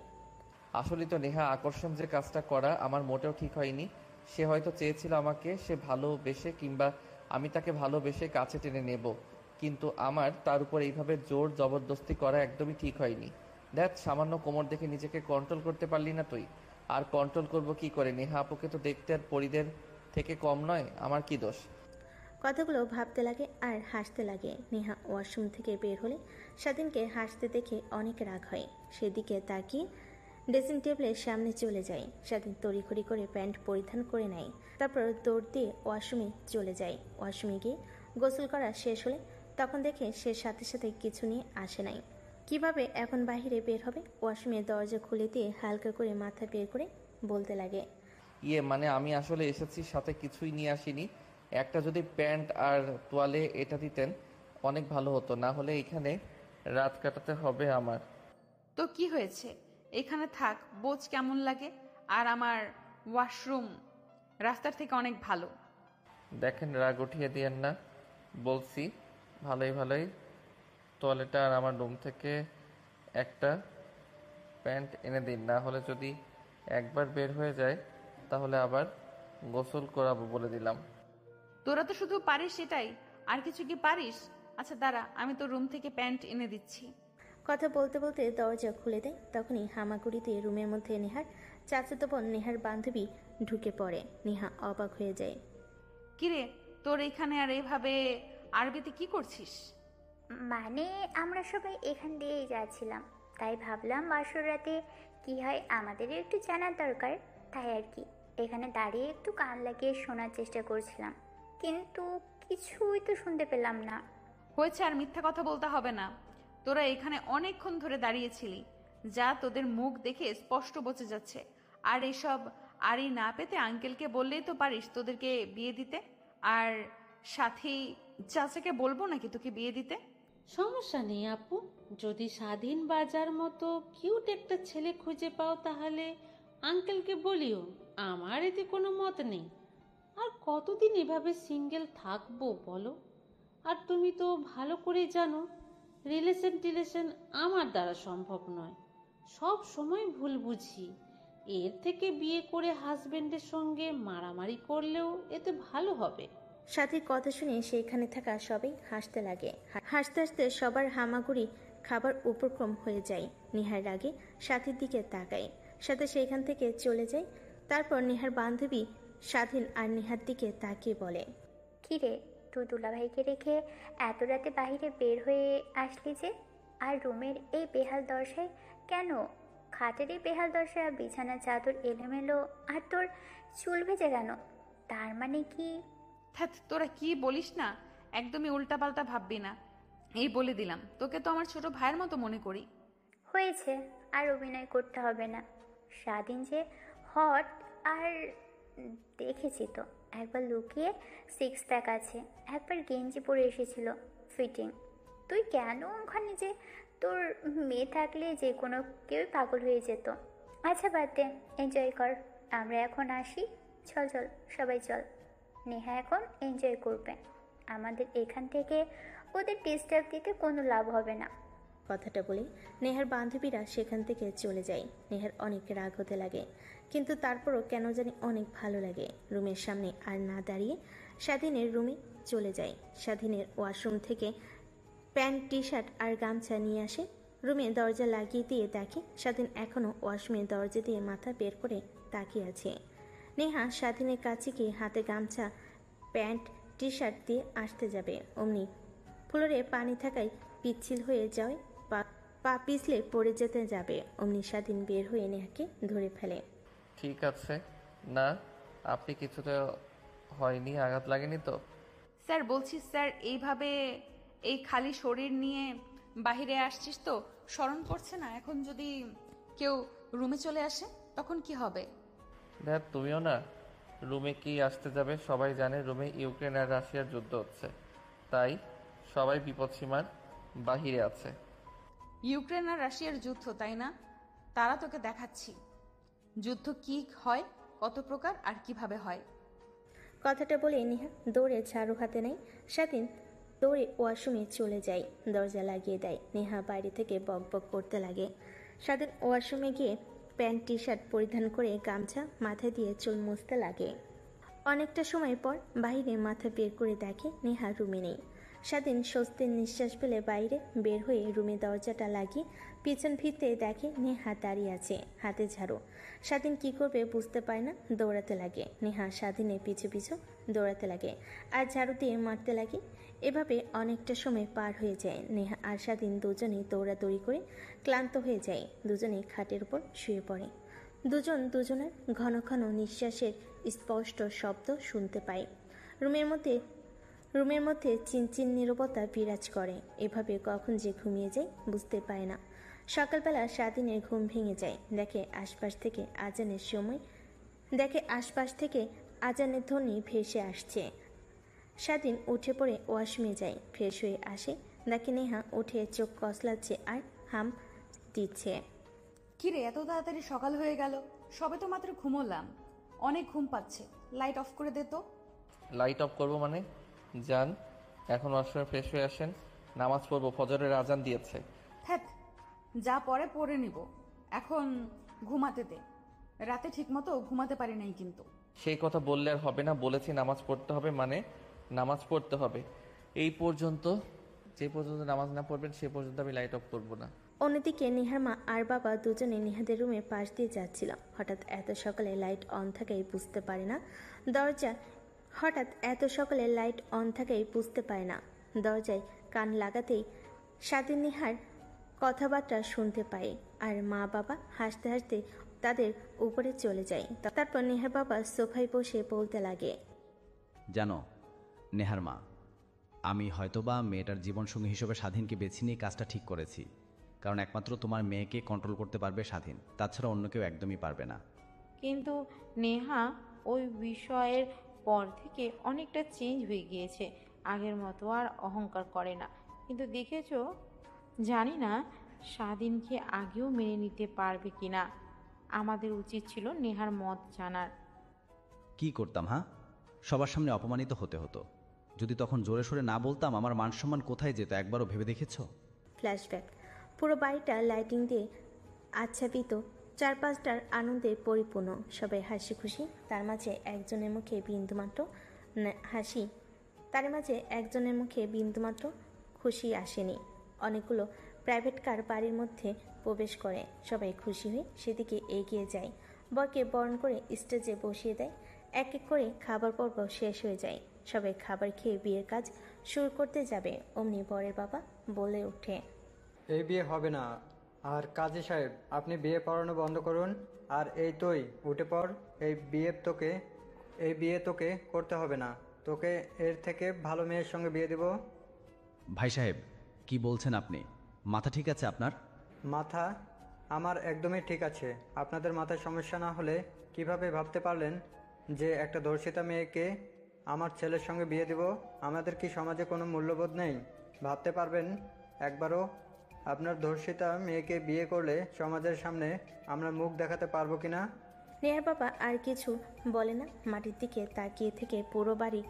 আসলে তো নেহা আকর্ষণ যে কাজটা করা আমার মোটেও ঠিক হয়নি। সে হয়তো চেয়েছিল আমাকে সে ভালোবেসে, কিংবা আমি তাকে ভালোবেসে কাছে টেনে নেব, কিন্তু আমার তার উপর এইভাবে জোর জবরদস্তি করা একদমই ঠিক হয়নি। দেখ, সামান্য কোমর দেখে নিজেকে কন্ট্রোল করতে পারলি না তুই, আর কন্ট্রোল করব কি করে? নেহা আপুকে তো দেখতে আর পরিদের থেকে কম নয়, আমার কি দোষ? কথাগুলো ভাবতে লাগে আর হাসতে লাগে। নেহা ওয়াশরুম থেকে বের হলে স্বাধীনকে হাসতে দেখে অনেক রাগ হয়। সেদিকে তাকিয়ে ড্রেসিং টেবিলের সামনে চলে যায়। স্বাধীন তড়িঘড়ি করে প্যান্ট পরিধান করে নেয়, তারপর দৌড় দিয়ে ওয়াশরুমে চলে যায়। ওয়াশরুমে গিয়ে গোসল করা শেষ হলে তখন দেখে সে সাথে সাথে কিছু নিয়ে আসে নাই। কিভাবে এখন বাইরে বের হবে? ওয়াশরুমের দরজা খুলে দিয়ে হালকা করে মাথা বের করে বলতে লাগে, মানে আমি আসলে এসেছি, সাথে কিছুই নিয়ে আসিনি। একটা যদি প্যান্ট আর তোয়ালে এটা দিতেন অনেক ভালো হতো, না হলে এখানে রাত কাটাতে হবে আমার। তো কি হয়েছে, এখানে থাক, বোঝ কেমন লাগে। আর আমার ওয়াশরুম রাস্তার থেকে অনেক ভালো। দেখেন, রাগ উঠিয়ে দিয়েন না, বলছি ভালোই ভালোই। তোয়ালেটা আর আমার রুম থেকে একটা প্যান্ট এনে দিন, না হলে যদি একবার বের হয়ে যায় তাহলে আবার গোসল করাবো বলে দিলাম। তোরা তো শুধু পারিস এটাই, আর কিছু কি পারিস? আচ্ছা দাঁড়া, আমি তোর রুম থেকে প্যান্ট এনে দিচ্ছি। কথা বলতে বলতে দরজা খুলে দেয়। তখনই হামাগুড়িতে রুমের মধ্যে নেহার চাচাতো বোন নেহার বান্ধবী ঢুকে পড়ে। নেহা অবাক হয়ে যায়। কিরে, তোর এখানে আর এভাবে আরবিতে কি করছিস? মানে আমরা সবাই এখান দিয়েই যাচ্ছিলাম, তাই ভাবলাম বাসর রাতে কী হয় আমাদেরও একটু জানার দরকার, তাই আর কি এখানে দাঁড়িয়ে একটু কান লাগিয়ে শোনার চেষ্টা করছিলাম, কিন্তু কিছুই তো শুনতে পেলাম না। হয়েছে, আর মিথ্যা কথা বলতে হবে না। তোরা এখানে অনেকক্ষণ ধরে দাঁড়িয়েছিলি, যা তোদের মুখ দেখে স্পষ্ট বোঝা যাচ্ছে। আর এসব আরই না পেতে আঙ্কেলকে বললেই তো পারিস তোদেরকে বিয়ে দিতে। আর সাথী চাচাকে বলবো নাকি তোকে বিয়ে দিতে? সমস্যা নেই আপু, যদি স্বাধীন বাজার মতো কিউট একটা ছেলে খুঁজে পাও তাহলে আঙ্কেলকে বলিও, আমার এতে কোনো মত নেই। আর কতদিন এভাবে সিঙ্গেল থাকবো বলো? আর তুমি তো ভালো করে জানো রিলেশন আমার দ্বারা সম্ভব নয়, সব সময় ভুল বুঝি। এর থেকে বিয়ে করে হাজবেন্ডের সঙ্গে মারামারি করলেও এতে ভালো হবে। সাথীর কথা শুনে সেইখানে থাকা সবাই হাসতে লাগে। হাসতে হাসতে সবার হামাগুড়ি খাবার উপক্রম হয়ে যায়। নেহার রাগে সাথীর দিকে তাকায়, সাথে সেইখান থেকে চলে যায়। তারপর নেহার বান্ধবী স্বাধীন আর নেহার দিকে তাকিয়ে বলে, কী রে, তুই দুলাভাইকে রেখে এত রাতে বাইরে বের হয়ে আসলি যে? আর রুমের এই বেহাল দশায় কেন? খাটের এই বেহাল দশা, বিছানা চাদর এলোমেলো, আর তোর চুল ভেজে কেন? তার মানে কি? ধ্যাৎ, তোরা কি বলিস না, একদমই উল্টাপাল্টা ভাববি না, এই বলে দিলাম। তোকে তো আমার ছোট ভাইয়ের মতো মনে করি। হয়েছে, আর অভিনয় করতে হবে না। স্বাধীন যে হট, আর দেখেছি তো, একবার লুকিয়ে 6 প্যাক আছে, একবার গেঞ্জি পরে এসেছিল ফিটিং। তুই কেন ওখানে যে? তোর মেয়ে থাকলে যে কোনো কেউই পাগল হয়ে যেত। আচ্ছা বাদ দে, এনজয় কর। আমরা এখন আসি, চল চল সবাই চল। নেহা এখন এনজয় করবে, আমাদের এখান থেকে ওদের ডিস্টার্ব দিতে কোনো লাভ হবে না। কথাটা বলে নেহার বান্ধবীরা সেখান থেকে চলে যায়। নেহার অনেক রাগ হতে লাগে, কিন্তু তারপরও কেন জানি অনেক ভালো লাগে। রুমের সামনে আর না দাঁড়িয়ে স্বাধীনের রুমে চলে যায়। স্বাধীনের ওয়াশরুম থেকে প্যান্ট, টি শার্ট আর গামছা নিয়ে আসে। রুমে দরজা লাগিয়ে দিয়ে দেখে স্বাধীন এখনও ওয়াশরুমের দরজা দিয়ে মাথা বের করে তাকিয়ে আছে। নেহা স্বাধীনের কাছে গিয়ে হাতে গামছা, প্যান্ট, টি শার্ট দিয়ে আসতে যাবে, অমনি ফ্লোরে পানি থাকায় পিচ্ছিল হয়ে যায়, পা পিছলে পড়ে যেতে যাবে, অমনি স্বাধীন বের হয়ে নেহাকে ধরে ফেলে। ঠিক আছে না, আপনি কিছুটা হয়নি, আঘাত লাগেনি তো? স্যার বলছি স্যার, এইভাবে এই খালি শরীর নিয়ে বাহিরে আসছিস তো শরম করছে না? এখন যদি কেউ রুমে চলে আসে তখন কি হবে? দেখ, তুমিও না রুমে কি আসতে যাবে? সবাই জানে রুমে ইউক্রেন আর রাশিয়ার যুদ্ধ হচ্ছে, তাই সবাই বিপদসীমার বাহিরে আছে। ইউক্রেন আর রাশিয়ার যুদ্ধ, তাই না? তারা তোকে দেখাচ্ছি যুদ্ধ কি হয়, কত প্রকার আর কিভাবে হয়। কথাটা বলে নেহা দৌড়ে ঝাড়ু হাতে নেয়। স্বাধীন দৌড়ে ওয়াশরুমে চলে যায়, দরজা লাগিয়ে দেয়। নেহা বাইরে থেকে বক বক করতে লাগে। স্বাধীন ওয়াশরুমে গিয়ে প্যান্ট, টি শার্ট পরিধান করে গামছা মাথায় দিয়ে চুল মুছতে লাগে। অনেকটা সময় পর বাইরে মাথা বের করে দেখে নেহা রুমে নেই। স্বাধীন স্বস্তির নিঃশ্বাস ফেলে বাইরে বের হয়ে রুমে দরজাটা লাগিয়ে পিছন ফিরতে দেখে নেহা দাঁড়িয়ে আছে, হাতে ঝাড়ু। স্বাধীন কি করবে বুঝতে পারে না, দৌড়াতে লাগে। নেহা স্বাধীনের পিছু পিছু দৌড়াতে লাগে আর ঝাড়ু দিয়ে মারতে লাগে। এভাবে অনেকটা সময় পার হয়ে যায়। নেহা আর স্বাধীন দুজনেই দৌড়াদৌড়ি করে ক্লান্ত হয়ে যায়। দুজনেই খাটের উপর শুয়ে পড়ে। দুজন দুজনের ঘন ঘন নিঃশ্বাসের স্পষ্ট শব্দ শুনতে পায়। রুমের মধ্যে চিনচিন নীরবতা বিরাজ করে। এভাবে কখন যে ঘুমিয়ে যায় বুঝতে পারে না। সকালবেলা স্বাধীনের ঘুম ভেঙে যায়, দেখে আশপাশ থেকে আজানের ধ্বনি ভেসে আসছে। স্বাধীন উঠে পড়ে ওয়াশরুমে যায়, ফ্রেশ হয়ে আসে, দেখে নেহা উঠে চোখ কসলাচ্ছে আর হাম দিচ্ছে। কিরে, এত তাড়াতাড়ি সকাল হয়ে গেল? সবে তো মাত্র ঘুমোলাম, অনেক ঘুম পাচ্ছে। লাইট অফ করে দে তো। লাইট অফ করবো মানে? যান এখন ওয়াশরুমে ফ্রেশ হয়ে আসেন, নামাজ পড়বো, ফজরের আজান দিয়েছে। হ্যাঁ, যা পরে পরে নিব, এখন ঘুমাতে দে। রাতে ঠিকমতো ঘুমাতে পারি নাই কিন্তু। সেই কথা বললে আর হবে না, বলেছি নামাজ পড়তে হবে মানে নামাজ পড়তে হবে। এই পর্যন্ত, যে পর্যন্ত নামাজ না পড়বেন সে পর্যন্ত আমি লাইট অফ করবো না। অন্যদিকে নেহার মা আর বাবা দুজনে নেহাদের রুমের পাশ দিয়ে যাচ্ছিল। হঠাৎ এত সকালে লাইট অন থাকাই বুঝতে পারে না দরজায় কান লাগাতেই স্বাধীন নেহার কথাবার্তা শুনতে পায়, আর মা বাবা হাসতে হাসতে তাদের উপরে চলে যায়। তারপর নেহার বাবা সোফায় বসে বলতে লাগে, জানো নেহার মা, আমি হয়তোবা মেয়েটার জীবনসঙ্গী হিসেবে স্বাধীনকে বেছে নিয়ে কাজটা ঠিক করেছি, কারণ একমাত্র তোমার মেয়েকে কন্ট্রোল করতে পারবে স্বাধীন, তাছাড়া অন্য কেউ একদমই পারবে না। কিন্তু নেহা ওই বিষয়ের পর থেকে অনেকটা চেঞ্জ হয়ে গিয়েছে, আগের মতো আর অহংকার করে না। কিন্তু দেখেছো, জানি না স্বাধীনকে আগেও মেনে নিতে পারবে কিনা। আমাদের উচিত ছিল নেহার মত জানার। কি করতাম হ্যাঁ? সবার সামনে অপমানিত হতে হতো। যদি তখন জোরে সোরে না বলতাম, আমার মান সম্মান কোথায় যেত একবারও ভেবে দেখেছ? ফ্ল্যাশব্যাক। পুরো বাড়িটা লাইটিং দিয়ে আচ্ছাদিত, চারপাশটার আনন্দে পরিপূর্ণ, সবাই হাসি খুশি। তার মাঝে একজনের মুখে বিন্দুমাত্র হাসি, তার মাঝে একজনের মুখে বিন্দুমাত্র খুশি আসেনি। অনেকগুলো প্রাইভেট কার বাড়ির মধ্যে প্রবেশ করে, সবাই খুশি হয়ে সেদিকে এগিয়ে যায়। বরকে বরণ করে স্টেজে বসিয়ে দেয়। এক এক করে খাবার পর্ব শেষ হয়ে যায়। সবাই খাবার খেয়ে বিয়ের কাজ শুরু করতে যাবে, অমনি বরের বাবা বলে ওঠে, এই বিয়ে হবে না। আর কাজী সাহেব, আপনি বিয়ে পড়ানো বন্ধ করুন। আর এই তুই উঠে পড়। এই বিয়ে তোকে করতে হবে না। তোকে এর থেকে ভালো মেয়ের সঙ্গে বিয়ে দেব। ভাই সাহেব, কি বলছেন আপনি? মাথা ঠিক আছে আপনার? মাথা আমার একদমই ঠিক আছে। আপনাদের মাথায় সমস্যা না হলে কিভাবে ভাবতে পারলেন যে একটা ধর্ষিতা মেয়েকে আমার ছেলের সঙ্গে বিয়ে দেব? আমাদের কি সমাজে কোনো মূল্যবোধ নেই? ভাবতে পারবেন একবারও? আপনার ধর্ষিতা মেয়েকে বিয়ে করলে সমাজের সামনে আমরা মুখ দেখাতে পারবো কিনা? নেহার বাবা আর কিছু বলে না, মাটির দিকে তাকিয়ে থেকে পুরো বাড়ি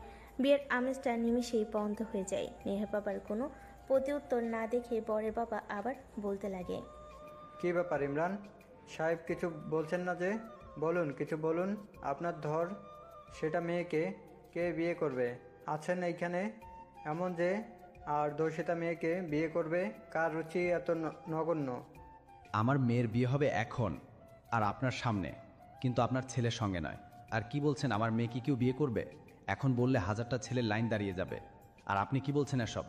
বিয়ের আমেজটা নিমিষেই বন্ধ হয়ে যায়। নেহার বাবার কোনো প্রতিউত্তর না দেখে বরের বাবা আবার বলতে লাগে, কি ব্যাপার ইমরান সাহেব, কিছু বলছেন না যে? বলুন, কিছু বলুন। আপনার ধর সেটা মেয়েকে কে বিয়ে করবে আছেন এইখানে এমন যে? আর ধর্ষিতা মেয়েকে বিয়ে করবে কার রুচি এত নগণ্য? আমার মেয়ের বিয়ে হবে এখন আর আপনার সামনে, কিন্তু আপনার ছেলের সঙ্গে নয়। আর কি বলছেন, আমার মেয়ে কি কেউ বিয়ে করবে? এখন বললে হাজারটা ছেলের লাইন দাঁড়িয়ে যাবে। আর আপনি কি বলছেন এসব?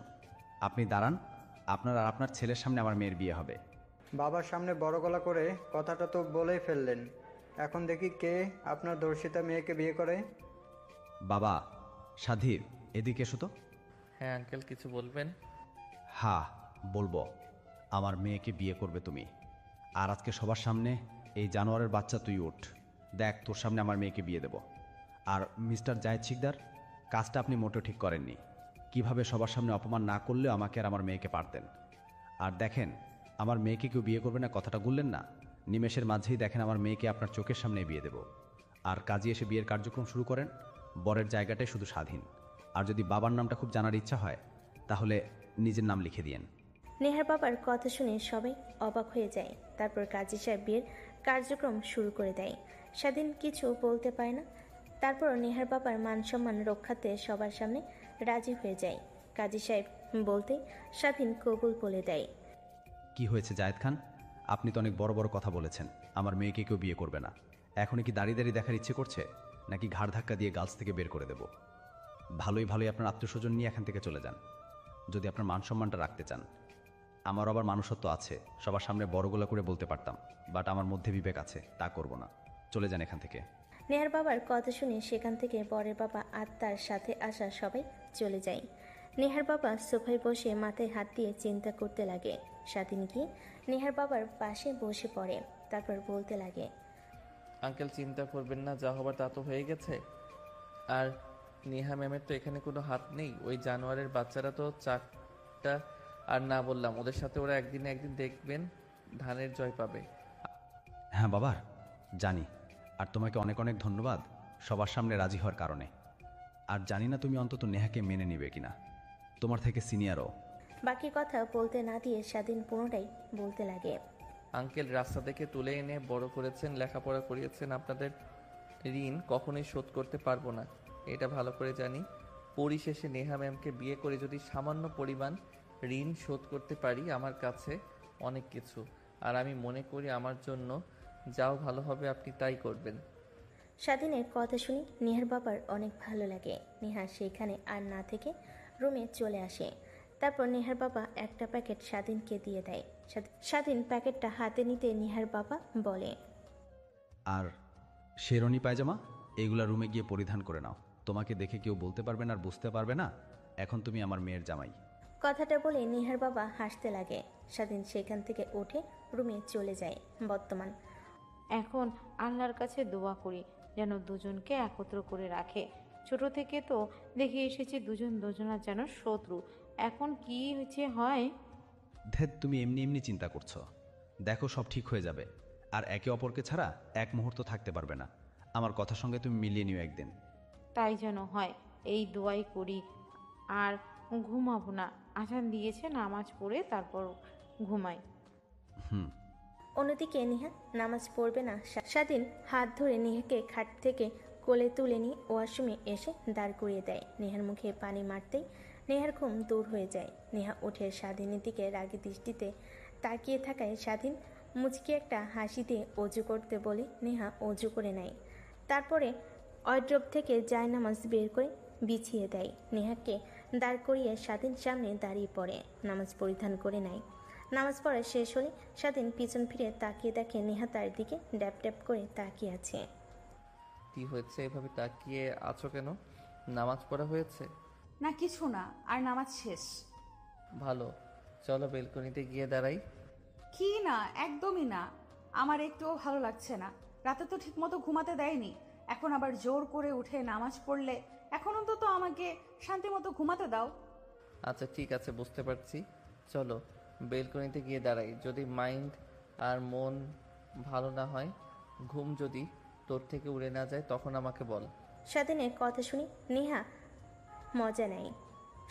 আপনি দাঁড়ান, আপনার আর আপনার ছেলের সামনে আমার মেয়ের বিয়ে হবে। বাবার সামনে বড় গলা করে কথাটা তো বলেই ফেললেন। এখন দেখি কে আপনার ধর্ষিতা মেয়েকে বিয়ে করে। বাবা, সাধীর, এদিকে এসো তো। হ্যাঁ আঙ্কেল, কিছু বলবেন? হ্যাঁ বলবো। আমার মেয়েকে বিয়ে করবে তুমি। আর আজকে সবার সামনে এই জানোয়ারের বাচ্চা তুই উঠ, দেখ তোর সামনে আমার মেয়েকে বিয়ে দেব। আর মিস্টার জায়েদ শিকদার, কাজটা আপনি মোটেও ঠিক করেননি। কিভাবে সবার সামনে অপমান না করলেও আমাকে আর আমার মেয়েকে পারতেন। আর দেখেন, আমার মেয়েকে কেউ বিয়ে করবে না কথাটা বললেন না, নিমেষের মাঝেই দেখেন আমার মেয়েকে আপনার চোখের সামনে বিয়ে দেব। আর কাজী এসে বিয়ের কার্যক্রম শুরু করেন। বরের জায়গাটাই শুধু স্বাধীন। আর যদি বাবার নামটা খুব জানার ইচ্ছা হয় তাহলে নিজের নাম লিখে দিয়েন। নেহার বাবার কথা শুনে সবাই অবাক হয়ে যায়। তারপর কাজী সাহেব বিয়ের কার্যক্রম শুরু করে দেয়। স্বাধীন কিছু বলতে পারে না। তারপর নেহার বাবার মান সম্মান রক্ষাতে সবার সামনে রাজি হয়ে যায়। কাজী সাহেব বলতে স্বাধীন কবুল বলে দেয়। কি হয়েছে জায়েদ খান, আপনি তো অনেক বড় বড় কথা বলেছেন আমার মেয়েকে কেউ বিয়ে করবে না। এখনই কি দাঁড়িয়ে দাঁড়িয়ে দেখার ইচ্ছে করছে, নাকি ঘাড় ধাক্কা দিয়ে গার্লস থেকে বের করে দেব? ভালোই ভালোই আপনার আত্মীয়স্বজন নিয়ে এখান থেকে চলে যান, যদি আপনার মান সম্মানটা রাখতে চান। আমার আবার মানুষত্ব আছে, সবার সামনে বড় গলা করে বলতে পারতাম, বাট আমার মধ্যে বিবেক আছে, তা করব না। চলে যান এখান থেকে। নেহার বাবার কথা শুনে সেখান থেকে বরের বাবা আর তার সাথে আসা সবাই চলে যায়। নেহার বাবা সোফায় বসে মাথায় হাত দিয়ে চিন্তা করতে লাগে। স্বাধীন গিয়ে নেহার বাবার পাশে বসে পড়ে, তারপর বলতে লাগে, আঙ্কেল চিন্তা করবেন না, যা হবার তা তো হয়ে গেছে। আর নেহা ম্যামের তো এখানে কোনো হাত নেই। ওই জানোয়ারের বাচ্চারা তো চারটা, আর না বললাম ওদের সাথে ওরা একদিন একদিন দেখবেন ধানের জয় পাবে। হ্যাঁ বাবা জানি, আর তোমাকে অনেক অনেক ধন্যবাদ সবার সামনে রাজি হওয়ার কারণে। আর জানি না তুমি অন্তত নেহাকে মেনে নিবে কিনা, তোমার থেকে সিনিয়রও। বাকি কথা বলতে না দিয়ে স্বাধীন পুনরায় বলতে লাগে, আঙ্কেল রাস্তা থেকে তুলে এনে বড় করেছেন, লেখাপড়া করিয়েছেন, আপনাদের ঋণ কখনোই শোধ করতে পারবো না, এটা ভালো করে জানি। পরিশেষে নেহা ম্যামকে বিয়ে করে যদি সামান্য পরিমাণ ঋণ শোধ করতে পারি, আমার কাছে অনেক কিছু। আর আমি মনে করি আমার জন্য যাও ভালো হবে, আপনি তাই করবেন। স্বাধীনের কথা শুনি নেহার বাবার অনেক ভালো লাগে। নেহা সেখানে আর না থেকে রুমে চলে আসে। তারপর নেহার বাবা একটা প্যাকেট স্বাধীনকে দিয়ে দেয়। স্বাধীন প্যাকেটটা হাতে নিতে নেহার বাবা বলে, আর শেরনি পায়জামা এগুলা রুমে গিয়ে পরিধান করে নাও, তোমাকে দেখে কেউ বলতে পারবে না আর বুঝতে পারবে না এখন তুমি আমার মেয়ের জামাই। কথাটা বলে নেহার বাবা হাসতে লাগে। স্বাধীন সেখান থেকে উঠে রুমে চলে যায়। বর্তমান এখন আল্লাহর কাছে দোয়া করি যেন দুজনকে একত্র করে রাখে। ছোট থেকে তো দেখে এসেছি দুজন দুজনার যেন শত্রু। এখন কি হয়েছে হয়। ধ্যাত, তুমি এমনি এমনি চিন্তা করছো। দেখো, সব ঠিক হয়ে যাবে। আর একে অপরকে ছাড়া এক মুহূর্ত থাকতে পারবে না। আমার কথার সঙ্গে তুমি মিলিয়ে নিও একদিন। তাই যেন হয়, এই দোয়াই করি। আর ঘুমাবো না, আজান দিয়েছে, নামাজ পড়ে তারপর ঘুমাই। হুম। অন্যদিকে নেহা নামাজ পড়বে না। স্বাধীন হাত ধরে নেহাকে খাট থেকে কোলে তুলে নিয়ে ওয়াশরুমে এসে দাঁড় করিয়ে দেয়। নেহার মুখে পানি মারতেই নেহার ঘুম দূর হয়ে যায়। নেহা উঠে স্বাধীনের দিকে রাগী দৃষ্টিতে তাকিয়ে থাকায় স্বাধীন মুচকি একটা হাসি দিয়ে অজু করতে বলে নেহা অজু করে নেয়। তারপরে ওয়ার্ড্রোব থেকে জায়নামাজ বের করে বিছিয়ে দেয়। নেহাকে দাঁড় করিয়ে স্বাধীন সামনে দাঁড়িয়ে পড়ে, নামাজ পরিধান করে নেয়। নামাজ পড়া শেষ হলে স্বাধীন পিছন ফিরে তাকিয়ে দেখে নেহা তার দিকে ড্যাপ ড্যাপ করে তাকিয়ে আছে। কি হয়েছে, এভাবে তাকিয়ে আছো কেন? নামাজ পড়া হয়েছে? না কিছু না, আর নামাজ শেষ। ভালো, চলো বেলকনিতে গিয়ে দাঁড়াই। কি না, একদমই না। আমার একটুও ভালো লাগছে না। রাতে তো ঠিকমতো ঘুমাতে দেয়নি, এখন আবার জোর করে উঠে নামাজ পড়লে। এখন অন্তত আমাকে শান্তিমতো ঘুমাতে দাও। আচ্ছা ঠিক আছে, বুঝতে পারছি। চলো বেলকনিতে গিয়ে দাঁড়াই। যদি মাইন্ড আর মন ভালো না হয়, ঘুম যদি তোর থেকে উড়ে না যায়, তখন আমাকে বল। স্বাধীনের কথা শুনে নেহা মজা নেয়।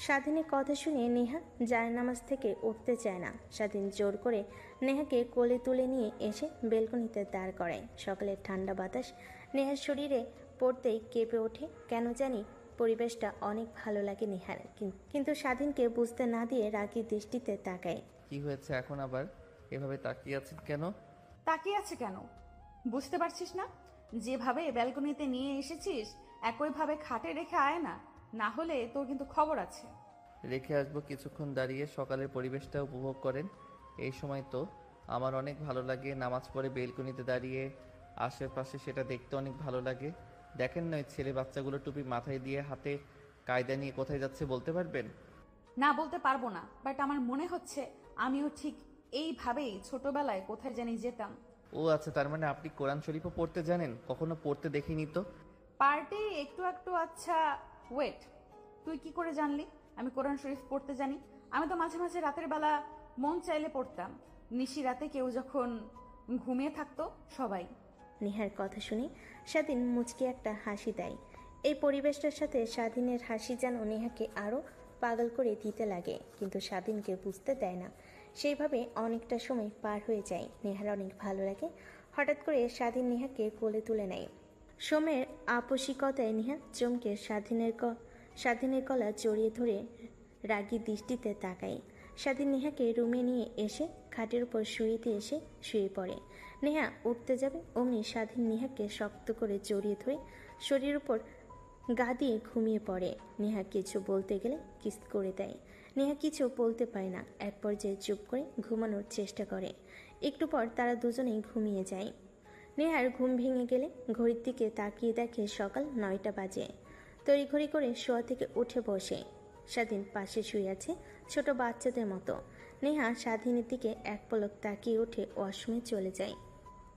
স্বাধীনের কথা শুনে নেহা জায়নামাজ থেকে উঠতে চায় না। স্বাধীন জোর করে নেহাকে কোলে তুলে নিয়ে এসে বেলকনিতে দাঁড় করায়। সকালের ঠান্ডা বাতাস নেহার শরীরে পড়তেই কেঁপে ওঠে। কেন জানি পরিবেশটা অনেক ভালো লাগে নেহার। কিন্তু স্বাধীনকে বুঝতে না দিয়ে রাগী দৃষ্টিতে তাকায়। কি হয়েছে এখন আবার এভাবে তাকিয়ে আছেন কেন? তাকিয়ে আছে কেন বুঝতে পারছিস না? যেভাবে ব্যালকনিতে নিয়ে এসেছিস একইভাবে খাটে রেখে আয় না, না হলে তোর কিন্তু খবর আছে। রেখে আসবো, কিছুক্ষণ দাঁড়িয়ে সকালের পরিবেশটা উপভোগ করেন। এই সময় তো আমার অনেক ভালো লাগে। নামাজ পড়ে বেলকনিতে দাঁড়িয়ে আশেপাশে সেটা দেখতে অনেক ভালো লাগে। দেখেন না ওই ছেলে বাচ্চাগুলো টুপি মাথায় দিয়ে হাতে কায়দা নিয়ে কোথায় যাচ্ছে, বলতে পারবেন? না বলতে পারবো না, বাট আমার মনে হচ্ছে আমিও ঠিক এইভাবেই ছোটবেলায় কোথায় জানি যেতাম। ও আচ্ছা, তার মানে আপনি কোরআন শরীফও পড়তে জানেন? কখনো পড়তে দেখিনি তো। পার্টি একটু একটু। আচ্ছা ওয়েট, তুই কি করে জানলি আমি কোরআন শরীফ পড়তে জানি? আমি তো মাঝে মাঝে রাতের বেলা মন চাইলে পড়তাম, নিশি রাতে কেউ যখন ঘুমিয়ে থাকতো সবাই। নেহার কথা শুনে স্বাধীন মুচকি একটা হাসি দেয়। এই পরিবেশটার সাথে স্বাধীনের হাসি যেন নেহাকে আরও পাগল করে দিতে লাগে, কিন্তু স্বাধীনকে বুঝতে দেয় না। সেইভাবে অনেকটা সময় পার হয়ে যায়। নেহার অনেক ভালো লাগে। হঠাৎ করে স্বাধীন নেহাকে কোলে তুলে নেয়। সোমের আপসিকতায় নেহা চমকে স্বাধীনের গলা জড়িয়ে ধরে রাগী দৃষ্টিতে তাকায়। স্বাধীন নেহাকে রুমে নিয়ে এসে খাটের উপর শুয়ে দিয়ে এসে শুয়ে পড়ে। নেহা উঠতে যাবে, অমনি স্বাধীন নেহাকে শক্ত করে জড়িয়ে ধরে শরীরের উপর গা দিয়ে ঘুমিয়ে পড়ে। নেহা কিছু বলতে গেলে কিস করে দেয়। নেহা কিছু বলতে পারে না, এক পর্যায়ে চুপ করে ঘুমানোর চেষ্টা করে। একটু পর তারা দুজনেই ঘুমিয়ে যায়। নেহার ঘুম ভেঙে গেলে ঘড়ির দিকে তাকিয়ে দেখে সকাল 9টা বাজে। তড়িঘড়ি করে শোয়া থেকে উঠে বসে। স্বাধীন পাশে শুয়ে আছে ছোট বাচ্চাদের মতো। নেহা স্বাধীনের দিকে এক পলক তাকিয়ে উঠে ওয়াশরুমে চলে যায়।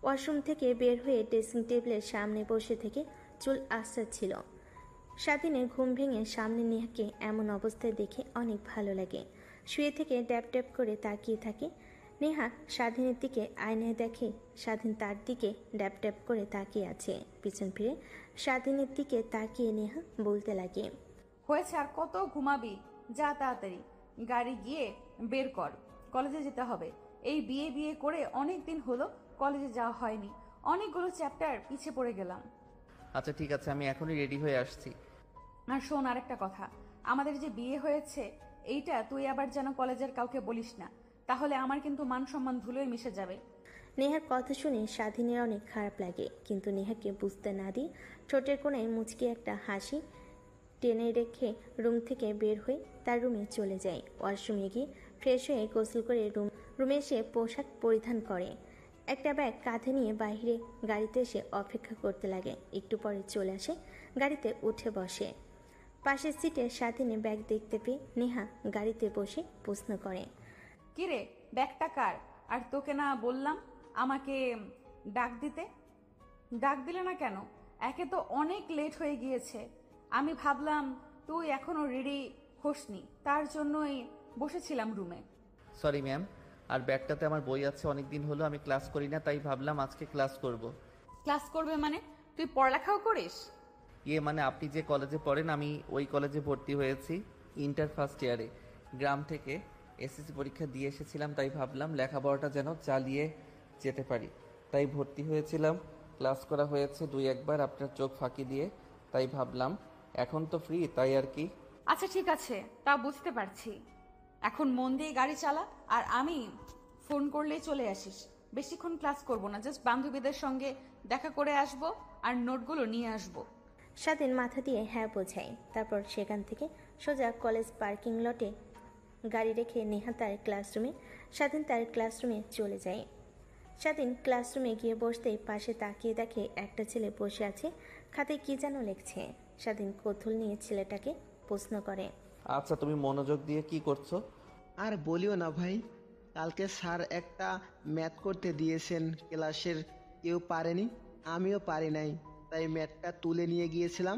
ওয়াশরুম থেকে বের হয়ে ড্রেসিং টেবিলের সামনে বসে থেকে চুল আঁচড়াচ্ছিল। স্বাধীনের ঘুম ভেঙে সামনে নেহাকে এমন অবস্থায় দেখে অনেক ভালো লাগে। শুয়ে থেকে ড্যাপ ড্যাপ করে তাকিয়ে থাকে। নেহা স্বাধীনের দিকে আয়নায় দেখে স্বাধীন তার দিকে ড্যাপ ড্যাপ করে তাকিয়ে আছে। পিছন ফিরে স্বাধীনের দিকে তাকিয়ে নেহা বলতে লাগে, হয়েছে, আর কত ঘুমাবি? যা তাড়াতাড়ি গাড়ি গিয়ে বের কর, কলেজে যেতে হবে। এই বিয়ে বিয়ে করে অনেক দিন হলো কলেজে যাওয়া হয়নি, অনেকগুলো চ্যাপ্টার পিছে পড়ে গেলাম। আচ্ছা ঠিক আছে, আমি এখনই রেডি হয়ে আসছি। আর শোন আরেকটা কথা, আমাদের যে বিয়ে হয়েছে এইটা তুই আবার যেন কলেজের কাউকে বলিস না, তাহলে আমার কিন্তু মান সম্মান ধুলোয় মিশে যাবে। নেহার কথা শুনে স্বাধীনের অনেক খারাপ লাগে, কিন্তু নেহাকে বুঝতে না দিয়ে ঠোঁটের কোণায় মুচকি একটা হাসি টেনে রেখে রুম থেকে বের হয়ে তার রুমে চলে যায়। ওয়াশরুমে গিয়ে ফ্রেশ হয়ে গোসল করে রুমে এসে পোশাক পরিধান করে। একটা ব্যাগ কাঁধে নিয়ে বাইরে গাড়িতে এসে অপেক্ষা করতে লাগে। একটু পরে চলে আসে, গাড়িতে উঠে বসে। পাশের সিটে স্বাধীনে ব্যাগ দেখতে পেয়ে নেহা গাড়িতে বসে প্রশ্ন করে। কিরে, ব্যাগটা কার? আর তোকে না বললাম আমাকে ডাক দিতে? ডাক দিলে না কেন? একে তো অনেক লেট হয়ে গিয়েছে। আমি ভাবলাম তুই এখনো রেডি হোসনি, তার জন্যই বসেছিলাম রুমে। সরি ম্যাম, আর ব্যাগটাতে আমার বই আছে, অনেক দিন হলো আমি ক্লাস করি না, তাই ভাবলাম আজকে ক্লাস করব। ক্লাস করবে মানে? তুই পড়ালেখাও করিস? মানে আপনি যে কলেজে পড়েন আমি ওই কলেজে ভর্তি হয়েছি ইন্টার ফার্স্ট ইয়ারে। গ্রাম থেকে এসএসসি পরীক্ষা দিয়ে এসেছিলাম, তাই ভাবলাম লেখাপড়াটা যেন চালিয়ে যেতে পারি, তাই ভর্তি হয়েছিলাম। ক্লাস করা হয়েছে 2-1 বার আপনার চোখ ফাঁকি দিয়ে, তাই ভাবলাম এখন তো ফ্রি, তাই আর কি। আচ্ছা ঠিক আছে, তা বুঝতে পারছি। এখন মন দিয়ে গাড়ি চালা, আর আমি ফোন করলেই চলে আসিস। বেশিক্ষণ ক্লাস করব না, জাস্ট বান্ধবীদের সঙ্গে দেখা করে আসব আর নোটগুলো নিয়ে আসব। স্বাধীন মাথা দিয়ে হ্যাঁ বোঝায়। তারপর সেখান থেকে সোজা কলেজ পার্কিং লটে গাড়ি রেখে নেহা তার ক্লাসরুমে, স্বাধীন তার ক্লাসরুমে চলে যায়। স্বাধীন ক্লাসরুমে গিয়ে বসতেই পাশে তাকিয়ে দেখে একটা ছেলে বসে আছে, খাতায় কি যেন লিখছে। স্বাধীন কৌতূহল নিয়ে ছেলেটাকে প্রশ্ন করে। আচ্ছা, তুমি মনোযোগ দিয়ে কি করছো? আর বলিও না ভাই, কালকে স্যার একটা ম্যাথ করতে দিয়েছেন, ক্লাসের কেউ পারেনি, আমিও পারি নাই, তাই ম্যাথটা তুলে নিয়ে গিয়েছিলাম।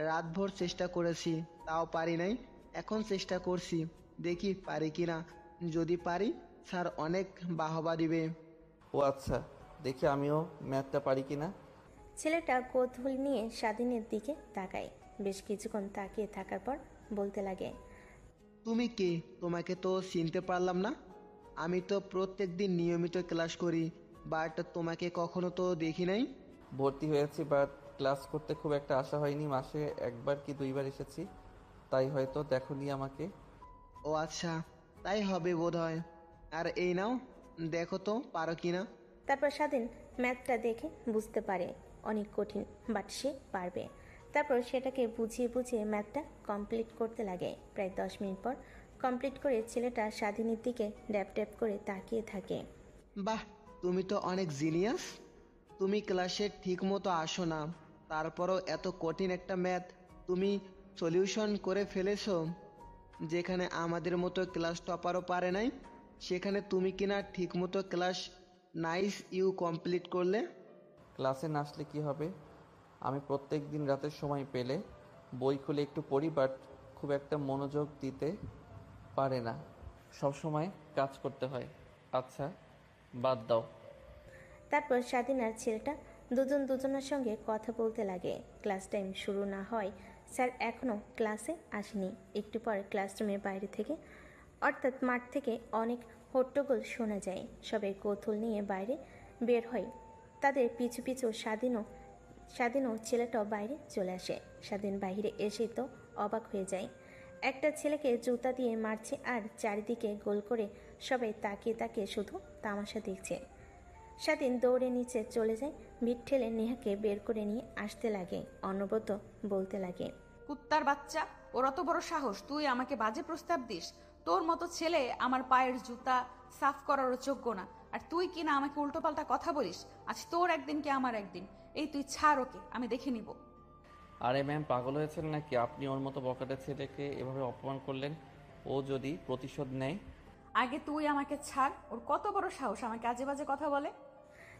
রাতভর চেষ্টা করেছি, তাও পারি নাই। এখন চেষ্টা করছি, দেখি পারি কিনা। যদি পারি স্যার অনেক বাহবা দিবে। ও আচ্ছা, দেখি আমিও ম্যাথটা পারি কিনা। ছেলেটা কৌতূহল নিয়ে স্বাধীনের দিকে তাকায়। বেশ কিছুক্ষণ তাকিয়ে থাকার পর বলতে লাগে। তুমি কে? তোমাকে তো চিনতে পারলাম না। আমি তো প্রত্যেক দিন নিয়মিত ক্লাস করি, বাট তোমাকে কখনো তো দেখি নাই। ভর্তি হয়েছি, বাট ক্লাস করতে খুব একটা আশা হয়নি, মাসে 1 বার কি 2 বার এসেছি, তাই হয়তো দেখোনি আমাকে। ও আচ্ছা, তাই হবে বোধহয়। আর এই নাও, দেখো তো পারো কিনা। তারপর স্বাধীন ম্যাথটা দেখে বুঝতে পারে অনেক কঠিন, বাট সে পারবে। তারপর সেটাকে বুঝিয়ে বুঝিয়ে ম্যাথটা কমপ্লিট করতে লাগে। প্রায় 10 মিনিট পর কমপ্লিট করে ছেলেটা স্বাধীনের দিকে ড্যাপ ড্যাপ করে তাকিয়ে থাকে। বাহ, তুমি তো অনেক জিনিয়াস। তুমি ক্লাসে ঠিক মতো আসো না, তারপরও এত কঠিন একটা ম্যাথ তুমি সলিউশন করে ফেলেছো। যেখানে আমাদের মতো ক্লাস টপারও পারে নাই, সেখানে তুমি কিনা ঠিক মতো ক্লাস নাইস ইউ কমপ্লিট করলে। ক্লাসে না আসলে কি হবে? আমি প্রত্যেক দিন রাতের সময় পেলে বই খুলে একটু পড়ি, বাট খুব একটা মনোযোগ দিতে পারে না, সব সময় কাজ করতে হয়। আচ্ছা বাদ দাও। তারপর স্বাধীন আর ছেলেটা দুজন দুজনের সঙ্গে কথা বলতে লাগে। ক্লাস টাইম শুরু না হয় স্যার এখনও ক্লাসে আসেনি। একটু পর ক্লাসরুমের বাইরে থেকে অর্থাৎ মাঠ থেকে অনেক হট্টগোল শোনা যায়। সবাই কৌতূহল নিয়ে বাইরে বের হয়। তাদের পিছু পিছু স্বাধীনও ছেলেটাও বাইরে চলে আসে। স্বাধীন বাইরে এসেই তো অবাক হয়ে যায়। একটা ছেলেকে জুতা দিয়ে মারছে আর চারিদিকে গোল করে সবাই তাকিয়ে তাকিয়ে শুধু তামাশা দেখছে। স্বাধীন দৌড়ে নিচে চলে যায়, ভিড় ঠেলে নেহাকে বের করে নিয়ে আসতে লাগে। অনবরত বলতে লাগে। কুত্তার বাচ্চা, ওর অত বড় সাহস, তুই আমাকে বাজে প্রস্তাব দিস? তোর মতো ছেলে আমার পায়ের জুতা সাফ করারও যোগ্য না, আর তুই কিনা আমাকে উল্টোপাল্টা কথা বলিস। আজ তোর একদিন কি আমার একদিন। এই তুই ছাড় ওকে, আমি দেখে নিব। আরে ম্যাম, পাগল হয়েছেন নাকি? আপনি ওর মতো বকাটে ছেলেকে এভাবে অপমান করলেন, ও যদি প্রতিশোধ নেয়। আগে তুই আমাকে ছাড়, ওর কত বড় সাহস আমাকে আজে বাজে কথা বলে।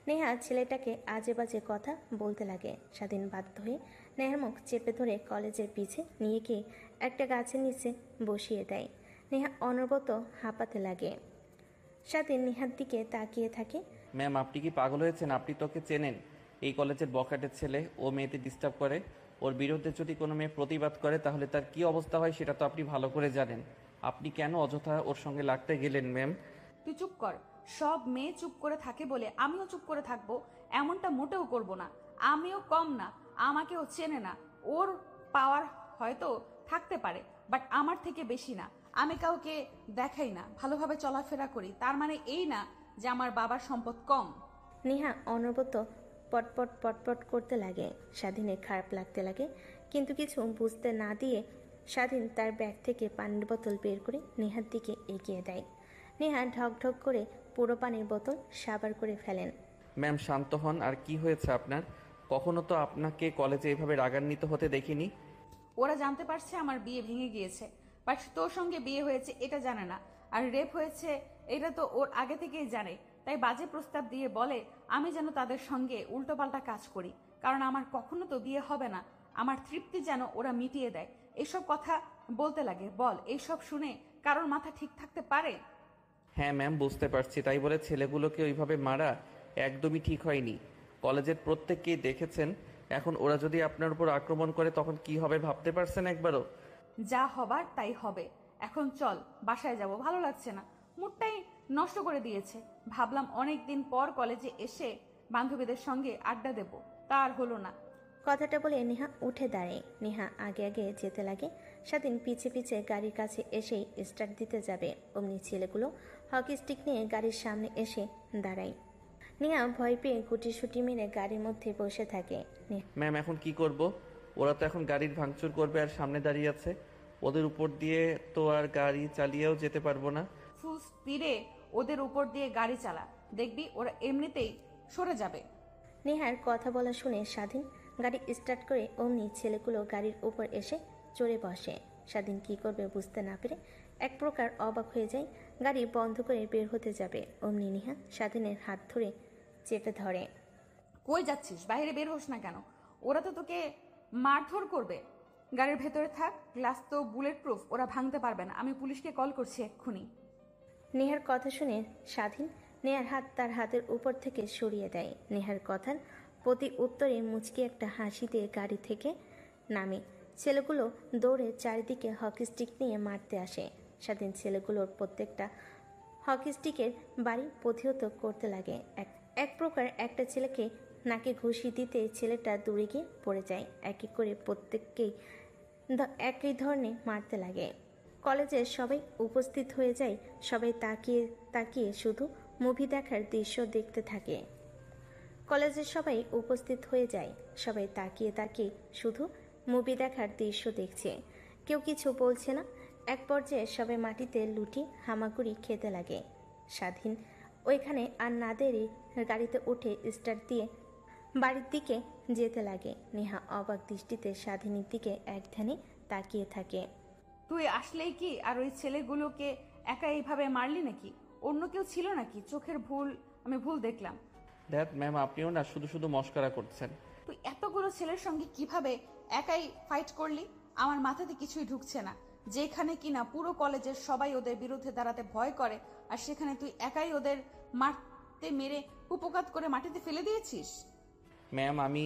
নেহা ছেলেটাকে আজে বাজে কথা বলতে লাগে। স্বাধীন বাধ্য হয়ে নেহার মুখ চেপে ধরে কলেজের পিছে নিয়ে গিয়ে একটা গাছের নিচে বসিয়ে দেয়। নেহা অনবরত হাঁপাতে লাগে। স্বাধীন নেহার দিকে তাকিয়ে থাকে। ম্যাম, আপনি কি পাগল হয়েছেন? আপনি তোকে চেনেন? এই কলেজের বকাটের ছেলে, ও মেয়েদের ডিস্টার্ব করে। ওর বিরুদ্ধে যদি কোনো মেয়ে প্রতিবাদ করে তাহলে তার কি অবস্থা হয় সেটা তো আপনি ভালো করে জানেন। আপনি কেন অযথা ওর সঙ্গে লাগতে গেলেন ম্যাম? তুই চুপ কর। সব মেয়ে চুপ করে থাকে বলে আমিও চুপ করে থাকবো এমনটা মোটেও করব না। আমিও কম না, আমাকেও চেনে না। ওর পাওয়ার হয়তো থাকতে পারে, বাট আমার থেকে বেশি না। আমি কাউকে দেখাই না, ভালোভাবে চলাফেরা করি, তার মানে এই না যে আমার বাবার সম্পদ কম। নেহা অনবরত পটপট পটপট করতে লাগে। স্বাধীনের খারাপ লাগতে লাগে, কিন্তু কিছু বুঝতে না দিয়ে স্বাধীন তার ব্যাগ থেকে পানির বোতল বের করে নেহার দিকে এগিয়ে দেয়। নেহা ঢক ঢক করে পুরো পানির বোতল সাবার করে ফেলেন। ম্যাম শান্ত হন। আর কি হয়েছে আপনার? কখনো তো আপনাকে কলেজে এভাবে রাগান্বিত হতে দেখিনি। ওরা জানতে পারছে আমার বিয়ে ভেঙে গিয়েছে, বাট তোর সঙ্গে বিয়ে হয়েছে এটা জানে না, আর রেপ হয়েছে এটা তো ওর আগে থেকেই জানে। তাই বাজে প্রস্তাব দিয়ে বলে আমি যেন তাদের সঙ্গে উল্টোপাল্টা কাজ করি, কারণ আমার কখনো তো বিয়ে হবে না, আমার তৃপ্তি যেন ওরা মিটিয়ে দেয়। এইসব কথা বলতে লাগে। বল, এইসব শুনে কারোর মাথা ঠিক থাকতে পারে? হ্যাঁ ম্যাম, বুঝতে পারছি। তাই বলে ছেলেগুলোকে ওইভাবে মারা একদমই ঠিক হয়নি। কলেজের প্রত্যেককেই দেখেছেন। এখন ওরা যদি আপনার উপর আক্রমণ করে তখন কি হবে ভাবতে পারছেন একবারও? যা হবার তাই হবে। এখন চল, বাসায় যাব, ভালো লাগছে না, মুডটাই নষ্ট করে দিয়েছে। ভাবলাম অনেক দিন পর কলেজে এসে বান্ধবীদের সঙ্গে আড্ডা দেব, তা আর হলো না। কথাটা বলে নেহা উঠে দাঁড়ায়। নেহা আগে আগে যেতে লাগে। স্বাধীন পিছে পিছে গাড়ির কাছে এসেই স্টার্ট দিতে যাবে, অমনি ছেলেগুলো হকি স্টিক নিয়ে গাড়ির সামনে এসে দাঁড়ায়। নেহা ভয় পেয়ে গুটিসুটি মেরে গাড়ির মধ্যে বসে থাকে। ম্যাম, এখন কি করব? ওরা তো এখন গাড়ির ভাঙচুর করবে আর সামনে দাঁড়িয়ে আছে। ওদের উপর দিয়ে তো আর গাড়ি চালিয়েও যেতে পারবো না। ফুল স্পিডে ওদের উপর দিয়ে গাড়ি চালা, দেখবি ওরা এমনিতেই সরে যাবে। নেহার কথা বলা শুনে স্বাধীন গাড়ি স্টার্ট করে অমনি ছেলেগুলো গাড়ির উপর এসে চড়ে বসে। স্বাধীন কি করবে বুঝতে না পেরে এক প্রকার অবাক হয়ে যায়। গাড়ি বন্ধ করে বের হতে যাবে, অমনি নেহা স্বাধীনের হাত ধরে চেপে ধরে। কই যাচ্ছিস? বাইরে বের হোস না কেন? ওরা তো তোকে মারধর করবে। গাড়ির ভেতরে থাক, গ্লাস তো বুলেট প্রুফ, ওরা ভাঙতে পারবে না। আমি পুলিশকে কল করছি এক্ষুনি। নেহার কথা শুনে স্বাধীন নেহার হাত তার হাতের উপর থেকে সরিয়ে দেয়। নেহার কথার প্রতি উত্তরে মুচকি একটা হাসি দিয়ে গাড়ি থেকে নামে। ছেলেগুলো দৌড়ে চারিদিকে হকি স্টিক নিয়ে মারতে আসে। স্বাধীন ছেলেগুলোর প্রত্যেকটা হকি স্টিকের বাড়ি প্রতিহত করতে লাগে। এক প্রকার একটা ছেলেকে নাকে ঘুষি দিতে ছেলেটা দূরে গিয়ে পড়ে যায়। এক এক করে প্রত্যেককেই একই ধরনের মারতে লাগে। কলেজের সবাই উপস্থিত হয়ে যায়। সবাই তাকিয়ে তাকিয়ে শুধু মুভি দেখার দৃশ্য দেখতে থাকে। কলেজের সবাই উপস্থিত হয়ে যায়। সবাই তাকিয়ে তাকিয়ে শুধু মুভি দেখার দৃশ্য দেখছে, কেউ কিছু বলছে না। এক পর্যায়ে সবাই মাটিতে লুটি হামাগুড়ি খেতে লাগে। স্বাধীন ওইখানে আর না দেরি গাড়িতে উঠে স্টার্ট দিয়ে বাড়ির দিকে যেতে লাগে। নেহা অবাক দৃষ্টিতে স্বাধীনের দিকে এক ধ্যানে তাকিয়ে থাকে। তুই আসলেই কি আর ওই ছেলেগুলোকে একা এইভাবে মারলি নাকি? অন্য কেউ ছিল নাকি? চোখের ভুল, আমি ভুল দেখলাম। দ্যাট ম্যাম, আপনিও না শুধু শুধু মস্করা করছেন। তুই এতগুলো ছেলের সঙ্গে কিভাবে একাই ফাইট করলি? আমার মাথাতে কিছুই ঢুকছে না। যেখানে কিনা পুরো কলেজের সবাই ওদের বিরুদ্ধে দাঁড়াতে ভয় করে, আর সেখানে তুই একাই ওদের মারতে মেরে উপকাত করে মাটিতে ফেলে দিয়েছিস। ম্যাম, আমি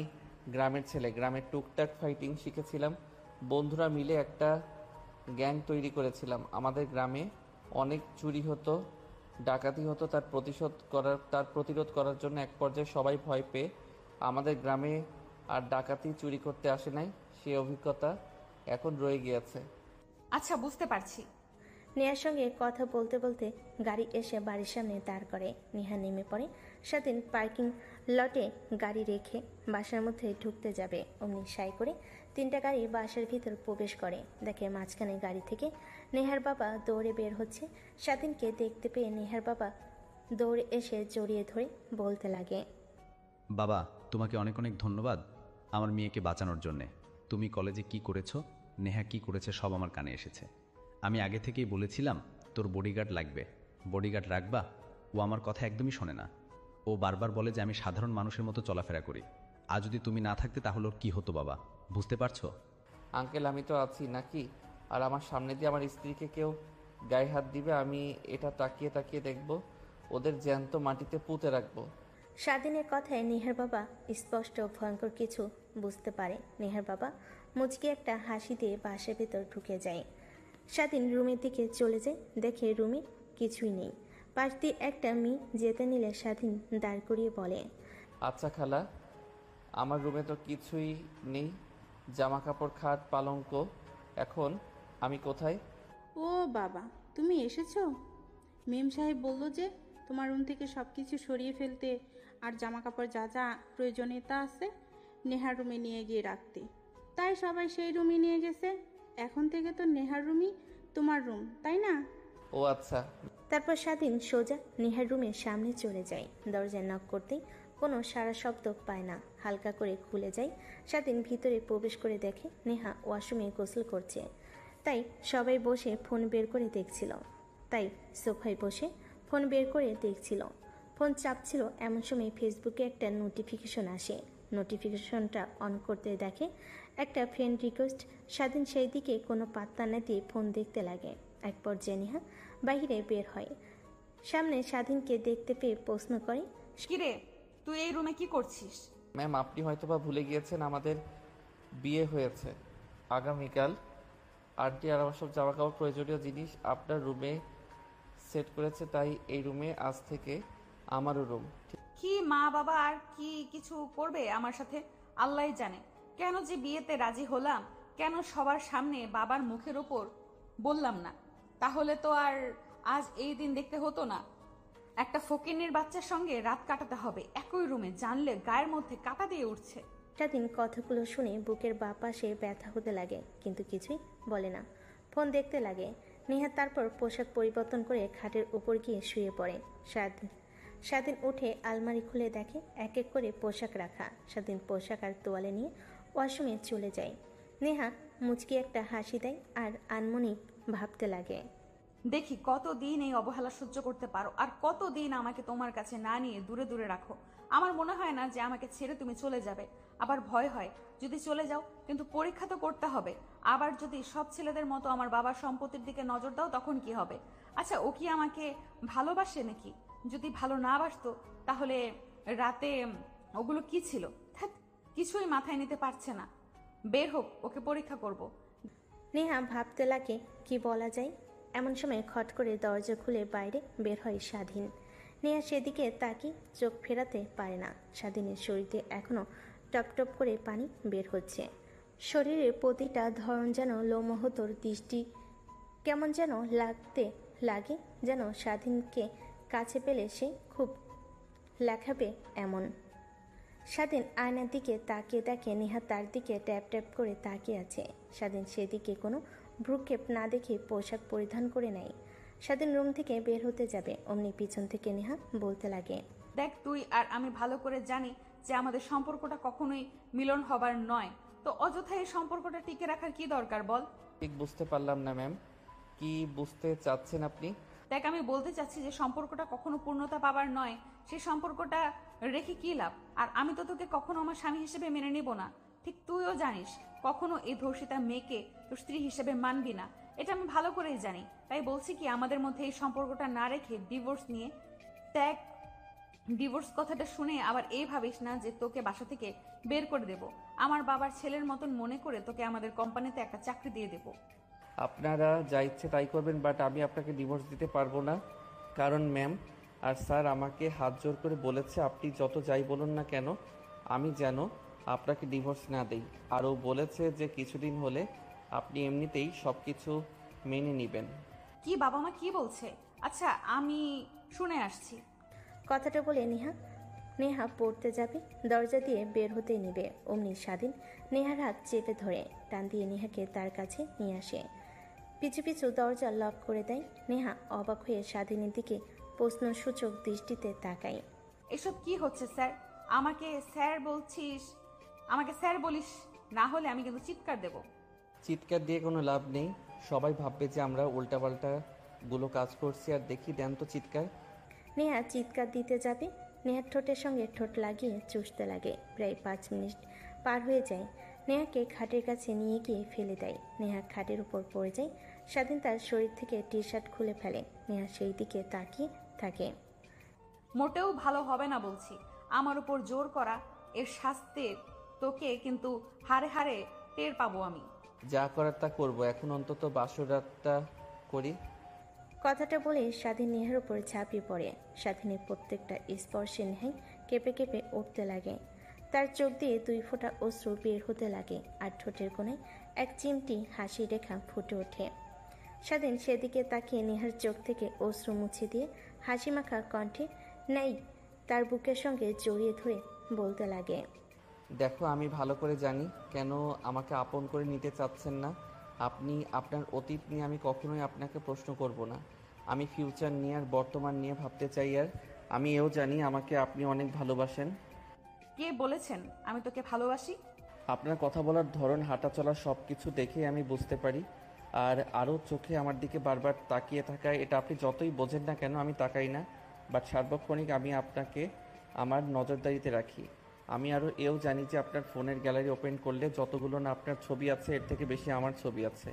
গ্রামের ছেলে, গ্রামের টুকটাক ফাইটিং শিখেছিলাম। বন্ধুরা মিলে একটা গ্যাং তৈরি করেছিলাম। আমাদের গ্রামে অনেক চুরি হতো, ডাকাতি হতো। তার প্রতিরোধ করার জন্য এক পর্যায়ে সবাই ভয় পেয়ে আমাদের গ্রামে আর ডাকাতি চুরি করতে আসে নাই। সেই অভিজ্ঞতা এখন রয়ে গিয়েছে। আচ্ছা, বুঝতে পারছি। নেহার সঙ্গে কথা বলতে বলতে গাড়ি এসে বাড়ির সামনে দাঁড় করে। নেহা নেমে পড়ে। স্বাধীন পার্কিং লটে গাড়ি রেখে বাসার মধ্যে ঢুকতে যাবে, অমনি সাই করে তিনটা গাড়ি বাসার ভিতর প্রবেশ করে। দেখে মাঝখানে গাড়ি থেকে নেহার বাবা দৌড়ে বের হচ্ছে। স্বাধীনকে দেখতে পেয়ে নেহার বাবা দৌড়ে এসে জড়িয়ে ধরে বলতে লাগে, বাবা, তোমাকে অনেক অনেক ধন্যবাদ আমার মেয়েকে বাঁচানোর জন্যে। তুমি কলেজে কি করেছো, নেহা কি করেছে সব আমার কানে এসেছে। আমি আগে থেকেই বলেছিলাম তোর বডিগার্ড লাগবে, বডিগার্ড রাখবা। ও আমার কথা একদমই শোনে না। ও বারবার বলে যে আমি সাধারণ মানুষের মতো চলাফেরা করি। আর যদি তুমি না থাকতে তাহলে ওর কী হতো বাবা, বুঝতে পারছো? আঙ্কেল, আমি তো আছি নাকি? আর আমার সামনে দিয়ে আমার স্ত্রীকে কেউ গায়ে হাত দিবে, আমি এটা তাকিয়ে তাকিয়ে দেখব। ওদের জ্যান্ত মাটিতে পুঁতে রাখবো। স্বাধীনের কথায় নেহার বাবা স্পষ্ট ভয়ঙ্কর কিছু বুঝতে পারে। নেহার বাবা মুচকি একটা হাসি দিয়ে বাসার ভেতর ঢুকে যায়। স্বাধীন রুমের দিকে চলে যায়, দেখে রুমে কিছুই নেই। পাশ দিয়ে একটা মেয়ে যেতে নিলে স্বাধীন দাঁড় করিয়ে বলে, আচ্ছা খালা, আমার রুমে তো কিছুই নেই, জামা কাপড়, খাট, পালঙ্ক। এখন আমি কোথায়? ও বাবা, তুমি এসেছো? মেম সাহেব বলল যে তোমার রুম থেকে সব কিছু সরিয়ে ফেলতে আর জামা কাপড় যা যা প্রয়োজনীয়তা আছে নেহার রুমে নিয়ে গিয়ে রাখতে। তাই সবাই সেই রুমে নিয়ে গেছে। এখন থেকে তো নেহার রুমই তোমার রুম, তাই না? ও আচ্ছা। তারপর স্বাধীন সোজা নেহার রুমের সামনে চলে যায়। দরজায় নক করতেই কোনো সারা শব্দ পায় না। হালকা করে খুলে যায়। স্বাধীন ভিতরে প্রবেশ করে দেখে নেহা ওয়াশরুমে গোসল করছে। তাই সবাই বসে ফোন বের করে দেখছিল। তাই সোফায় বসে ফোন বের করে দেখছিল। ফোন চাপছিল, এমন সময় ফেসবুকে একটা নোটিফিকেশন আসে। নোটিফিকেশনটা অন করতে দেখে একটা ফ্রেন্ড রিকোয়েস্ট। স্বাধীন সেই দিকে কোনো পাত্তা না দিয়ে ফোন দেখতে লাগে। এক পর্যায়ে নেহা বাইরে বের হয়। সামনে স্বাধীনকে দেখতে পেয়ে প্রশ্ন করে, কিরে, তুই এই রুমে কি করছিস? ম্যাম, আপনি হয়তোবা ভুলে গিয়েছেন আমাদের বিয়ে হয়েছে আগামীকাল। আন্টি আর আমার সব জামাকাপড় প্রয়োজনীয় জিনিস আপনার রুমে সেট করেছে, তাই এই রুমে আজ থেকে আমারও রুম। কি মা বাবা আর কি কিছু করবে আমার সাথে আল্লাহই জানে। কেন যে বিয়েতে রাজি হলাম, কেন সবার সামনে বাবার মুখের ওপর বললাম না, তাহলে তো আর আজ এই দিন দেখতে হতো না। একটা ফকিন্নির বাচ্চার সঙ্গে রাত কাটাতে হবে একই রুমে, জানলে গায়ের মধ্যে কাঁটা দিয়ে উঠছে। স্বাধীন কথাগুলো শুনে বুকের বাঁ পাশে ব্যথা হতে লাগে, কিন্তু কিছুই বলে না। ফোন দেখতে লাগে। নেহা তারপর পোশাক পরিবর্তন করে খাটের উপর গিয়ে শুয়ে পড়ে। স্বাধীন উঠে আলমারি খুলে দেখে এক এক করে পোশাক রাখা। স্বাধীন পোশাক আর তোয়ালে নিয়ে ওয়াশরুমে চলে যায়। নেহা মুচকি একটা হাসি দেয় আর আনমনি ভাবতে লাগে, দেখি কতদিন এই অবহেলা সহ্য করতে পারো, আর কতদিন আমাকে তোমার কাছে না নিয়ে দূরে দূরে রাখো। আমার মনে হয় না যে আমাকে ছেড়ে তুমি চলে যাবে। আবার ভয় হয় যদি চলে যাও, কিন্তু পরীক্ষা তো করতে হবে। আবার যদি সব ছেলেদের মতো আমার বাবার সম্পত্তির দিকে নজর দাও, তখন কি হবে? আচ্ছা, ও কি আমাকে ভালোবাসে নাকি? যদি ভালো না বাসতো তাহলে রাতে ওগুলো কি ছিল? ধ্যাৎ, কিছুই মাথায় নিতে পারছে না। বের হোক, ওকে পরীক্ষা করব। নেহা ভাবতে লাগে কি বলা যায়। এমন সময় খট করে দরজা খুলে বাইরে বের হয় স্বাধীন। নেহা সেদিকে তাকিয়ে চোখ ফেরাতে পারে না। স্বাধীনের শরীরে এখনও টপ টপ করে পানি বের হচ্ছে। শরীরের প্রতিটা ধরন যেন লোমহতর, দৃষ্টি কেমন যেন লাগতে লাগে, যেন স্বাধীনকে কাছে পেলে সে খুব লেখাবে এমন। স্বাধীন আয়নার দিকে তাকিয়ে দেখে নেহা তার দিকে ট্যাপ ট্যাপ করে তাকিয়ে আছে। স্বাধীন সেদিকে কোনো ভ্রুক্ষেপ না দেখে পোশাক পরিধান করে নেয়। স্বাধীন রুম থেকে বের হতে যাবে, অমনি পিছন থেকে নেহা বলতে লাগে, দেখ, তুই আর আমি ভালো করে জানি যে আমাদের সম্পর্কটা কখনোই মিলন হবার নয়। তো অযথা এই সম্পর্কটা টিকে রাখার কি দরকার বল? ঠিক বুঝতে পারলাম না ম্যাম, কি বুঝতে চাচ্ছেন আপনি? দেখ, আমি বলতে চাচ্ছি যে সম্পর্কটা কখনো পূর্ণতা পাবার নয়। সেই সম্পর্কটা রেখে কি লাভ? আর আমি তো তোকে কখনো আমার স্বামী হিসেবে মেনে নেব না। ঠিক তুইও জানিস কখনো এই ধর্ষিতা মেয়েকে তোর স্ত্রী হিসেবে মানবি না। এটা আমি ভালো করেই জানি। তাই বলছি কি, আমাদের মধ্যে এই সম্পর্কটা না রেখে ডিভোর্স নিয়ে দেখ। ডিভোর্স কথাটা শুনে আবার এই ভাবিস না যে তোকে বাসা থেকে বের করে দেব। আমার বাবার ছেলের মতন মনে করে তোকে আমাদের কোম্পানিতে একটা চাকরি দিয়ে দেব। আপনারা যা ইচ্ছে তাই করবেন, বাট আমি আপনাকে ডিভোর্স দিতে পারবো না। কারণ ম্যাম আর স্যার আমাকে হাত জোর করে বলেছে আপনি যত যাই বলুন না কেন আমি যেন আপনাকে ডিভোর্স না দেই। আরও বলেছে যে কিছুদিন হলে আপনি এমনিতেই সব কিছু মেনে নেবেন। কি বাবা মা কি বলছে? আচ্ছা, আমি শুনে আসছি। কথাটা বলে নেহা পড়তে যাবে, দরজা দিয়ে বের হতে নেবে, অমনি স্বাধীন নেহার হাত চেপে ধরে টান দিয়ে নেহাকে তার কাছে নিয়ে আসে। পিছু পিছু দরজা লক করে দেয়। নেহা অবাক হয়ে স্বাধীনের দিকে প্রশ্নসূচক দৃষ্টিতে তাকায়। এসব কি হচ্ছে স্যার? আমাকে স্যার বলছিস? আমাকে স্যার বলিস না হলে আমি কিন্তু চিৎকার দেব। চিৎকার দিয়ে কোনো লাভ নেই, সবাই ভাববে যে আমরা উল্টাপাল্টা গুলো কাজ করছি। আর দেখি দেন তো চিৎকার। নেহা চিৎকার দিতে যাবে, নেহার ঠোঁটের সঙ্গে ঠোঁট লাগিয়ে চুষতে লাগে। প্রায় 5 মিনিট পার হয়ে যায়। নেহাকে খাটের কাছে নিয়ে গিয়ে ফেলে দেয়। নেহা খাটের উপর পড়ে যায়। স্বাধীন তার শরীর থেকে টি শার্ট খুলে ফেলে। নেহা সেই দিকে তাকিয়ে থাকে। মোটেও ভালো হবে না বলছি। আমার উপর জোর করা এর শাস্তির তোকে কিন্তু হারে হারে টের পাবো আমি। যা করার তা করবো, এখন অন্তত বাসর রাতটা করি। কথাটা বলে স্বাধীন নেহার উপর ঝাঁপিয়ে পড়ে। স্বাধীনের প্রত্যেকটা স্পর্শে নেহাই কেঁপে কেঁপে উঠতে লাগে। তার চোখ দিয়ে 2 ফোঁটা অশ্রু বের হতে লাগে, আর ঠোঁটের কোণায় এক চিমটি হাসি রেখা ফুটে ওঠে। স্বাধীন সেদিকে তাকিয়ে নেহার চোখ থেকে অশ্রু মুছে দিয়ে হাসি মাখা কণ্ঠে নেই তার বুকের সঙ্গে জড়িয়ে ধরে বলতে লাগে, দেখো, আমি ভালো করে জানি কেন আমাকে আপন করে নিতে চাচ্ছেন না আপনি। আপনার অতীত নিয়ে আমি কখনোই আপনাকে প্রশ্ন করব না। আমি ফিউচার নিয়ে আর বর্তমান নিয়ে ভাবতে চাই। আর আমি এও জানি আমাকে আপনি অনেক ভালোবাসেন। কে বলেছেন আমি তোকে ভালোবাসি? আপনার কথা বলার ধরন, হাঁটা চলা সব কিছু দেখেই আমি বুঝতে পারি। আর আরও চোখে আমার দিকে বারবার তাকিয়ে থাকায়, এটা আপনি যতই বোঝেন না কেন আমি তাকাই না, বাট সার্বক্ষণিক আমি আপনাকে আমার নজরদারিতে রাখি। আমি আরও এও জানি যে আপনার ফোনের গ্যালারি ওপেন করলে যতগুলো না আপনার ছবি আছে, এর থেকে বেশি আমার ছবি আছে।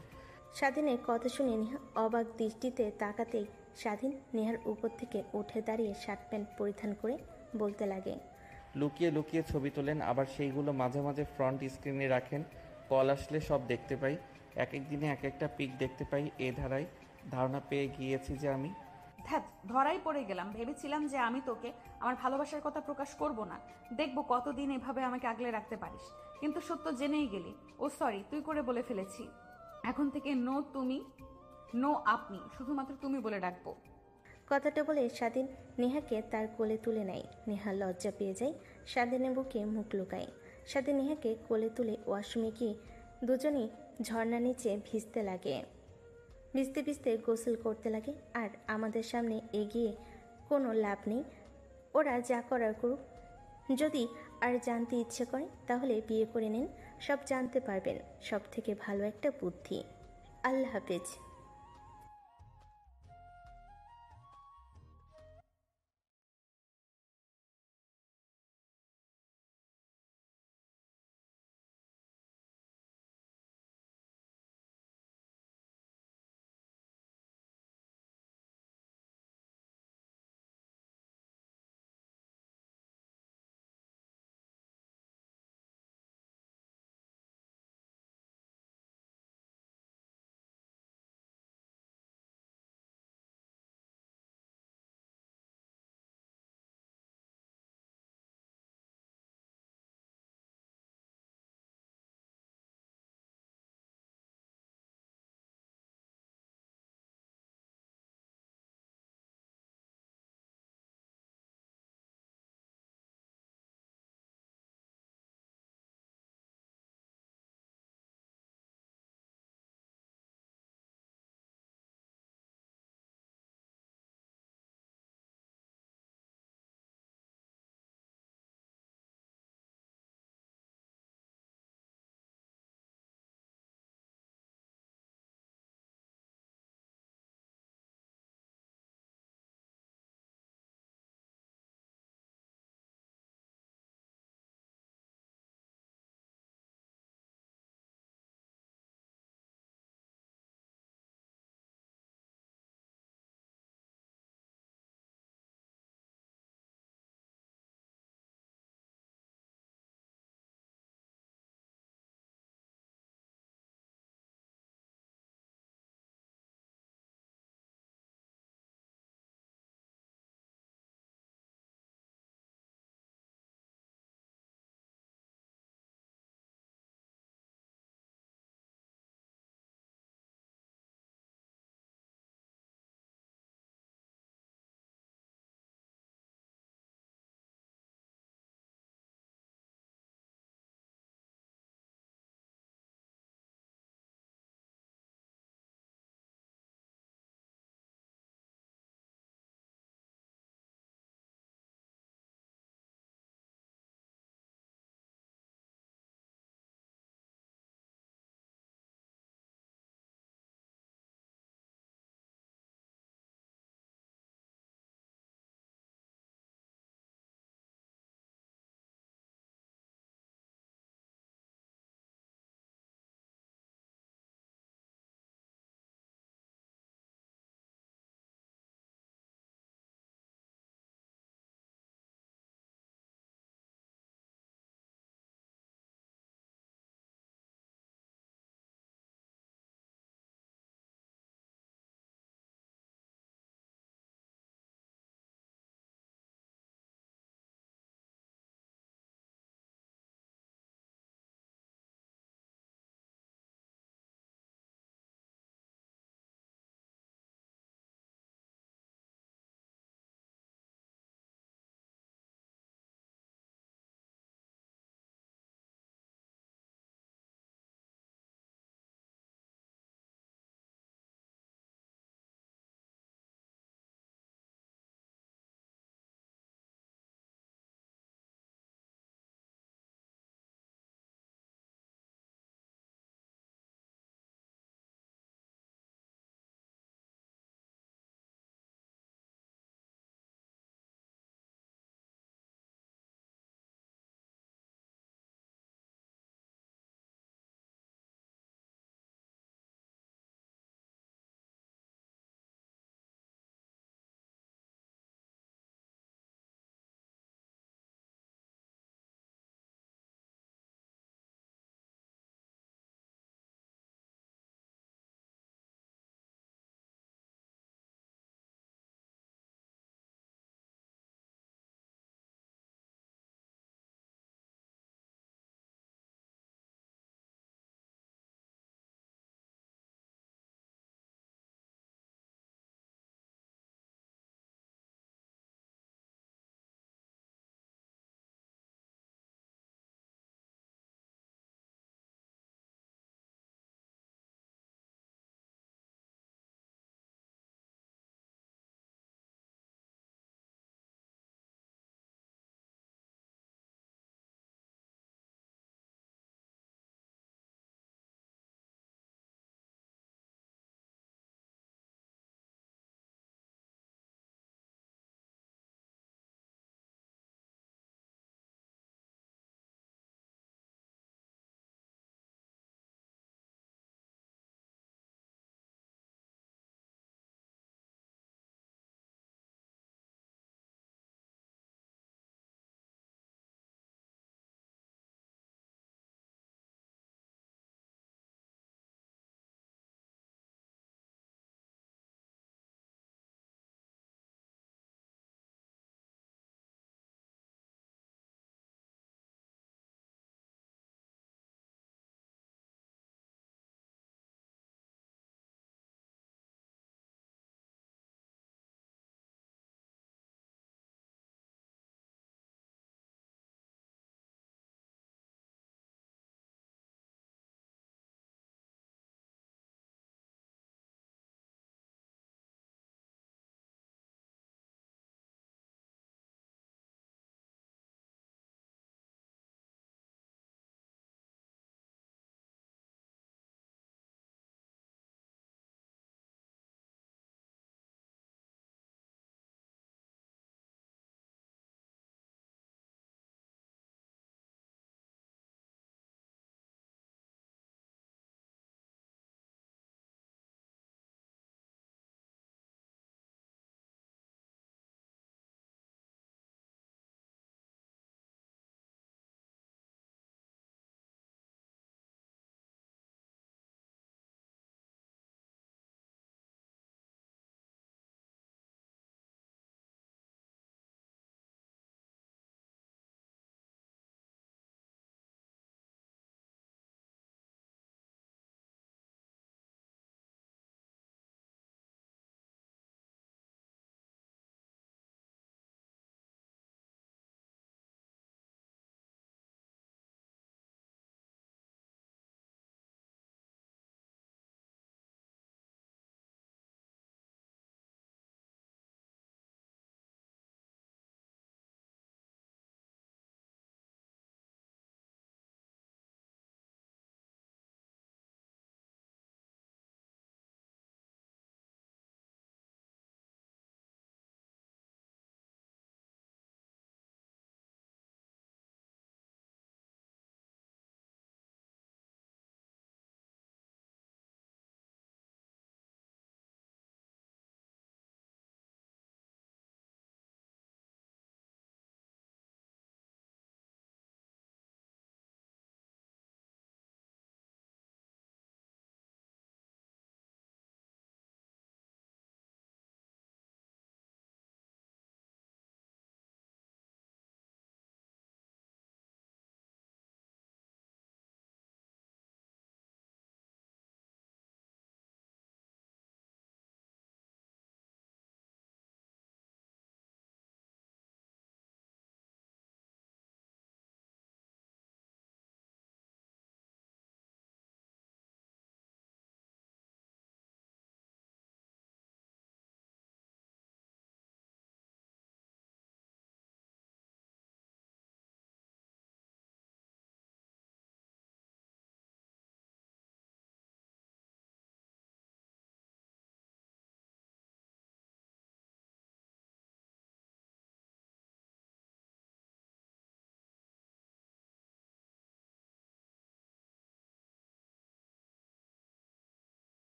স্বাধীনের কথা শুনে নেহা অবাক দৃষ্টিতে তাকাতেই স্বাধীন নেহার উপর থেকে উঠে দাঁড়িয়ে শার্ট প্যান্ট পরিধান করে বলতে লাগে, লুকিয়ে লুকিয়ে ছবি তোলেন, আবার সেইগুলো মাঝে মাঝে ফ্রন্ট স্ক্রিনে রাখেন। কল আসলে সব দেখতে পাই, এক এক দিনে এক একটা পিক দেখতে পাই। এ ধারায় ধারণা পেয়ে গিয়েছি যে আমি ধ্যাত, ধরাই পড়ে গেলাম। ভেবেছিলাম যে আমি তোকে আমার ভালোবাসার কথা প্রকাশ করব না, দেখবো কতদিন এভাবে আমাকে আগলে রাখতে পারিস। কিন্তু সত্য জেনেই গেলি। ও সরি, তুই করে বলে ফেলেছি। এখন থেকে নো তুমি, নো আপনি, শুধুমাত্র তুমি বলে ডাকবো। কথাটা বলে স্বাধীন নেহাকে তার কোলে তুলে নেয়। নেহা লজ্জা পেয়ে যায়, স্বাধীনের বুকে মুখ লুকায়। স্বাধীন নেহাকে কোলে তুলে ওয়াশরুমে গিয়ে দুজনেই ঝর্ণা নিচে ভিজতে লাগে। ভিজতে ভিজতে গোসল করতে লাগে। আর আমাদের সামনে এগিয়ে কোনো লাভ নেই, ওরা যা করার করুক। যদি আর জানতে ইচ্ছে করে তাহলে বিয়ে করে নিন, সব জানতে পারবেন। সব থেকে ভালো একটা বুদ্ধি। আল্লাহ হাফেজ।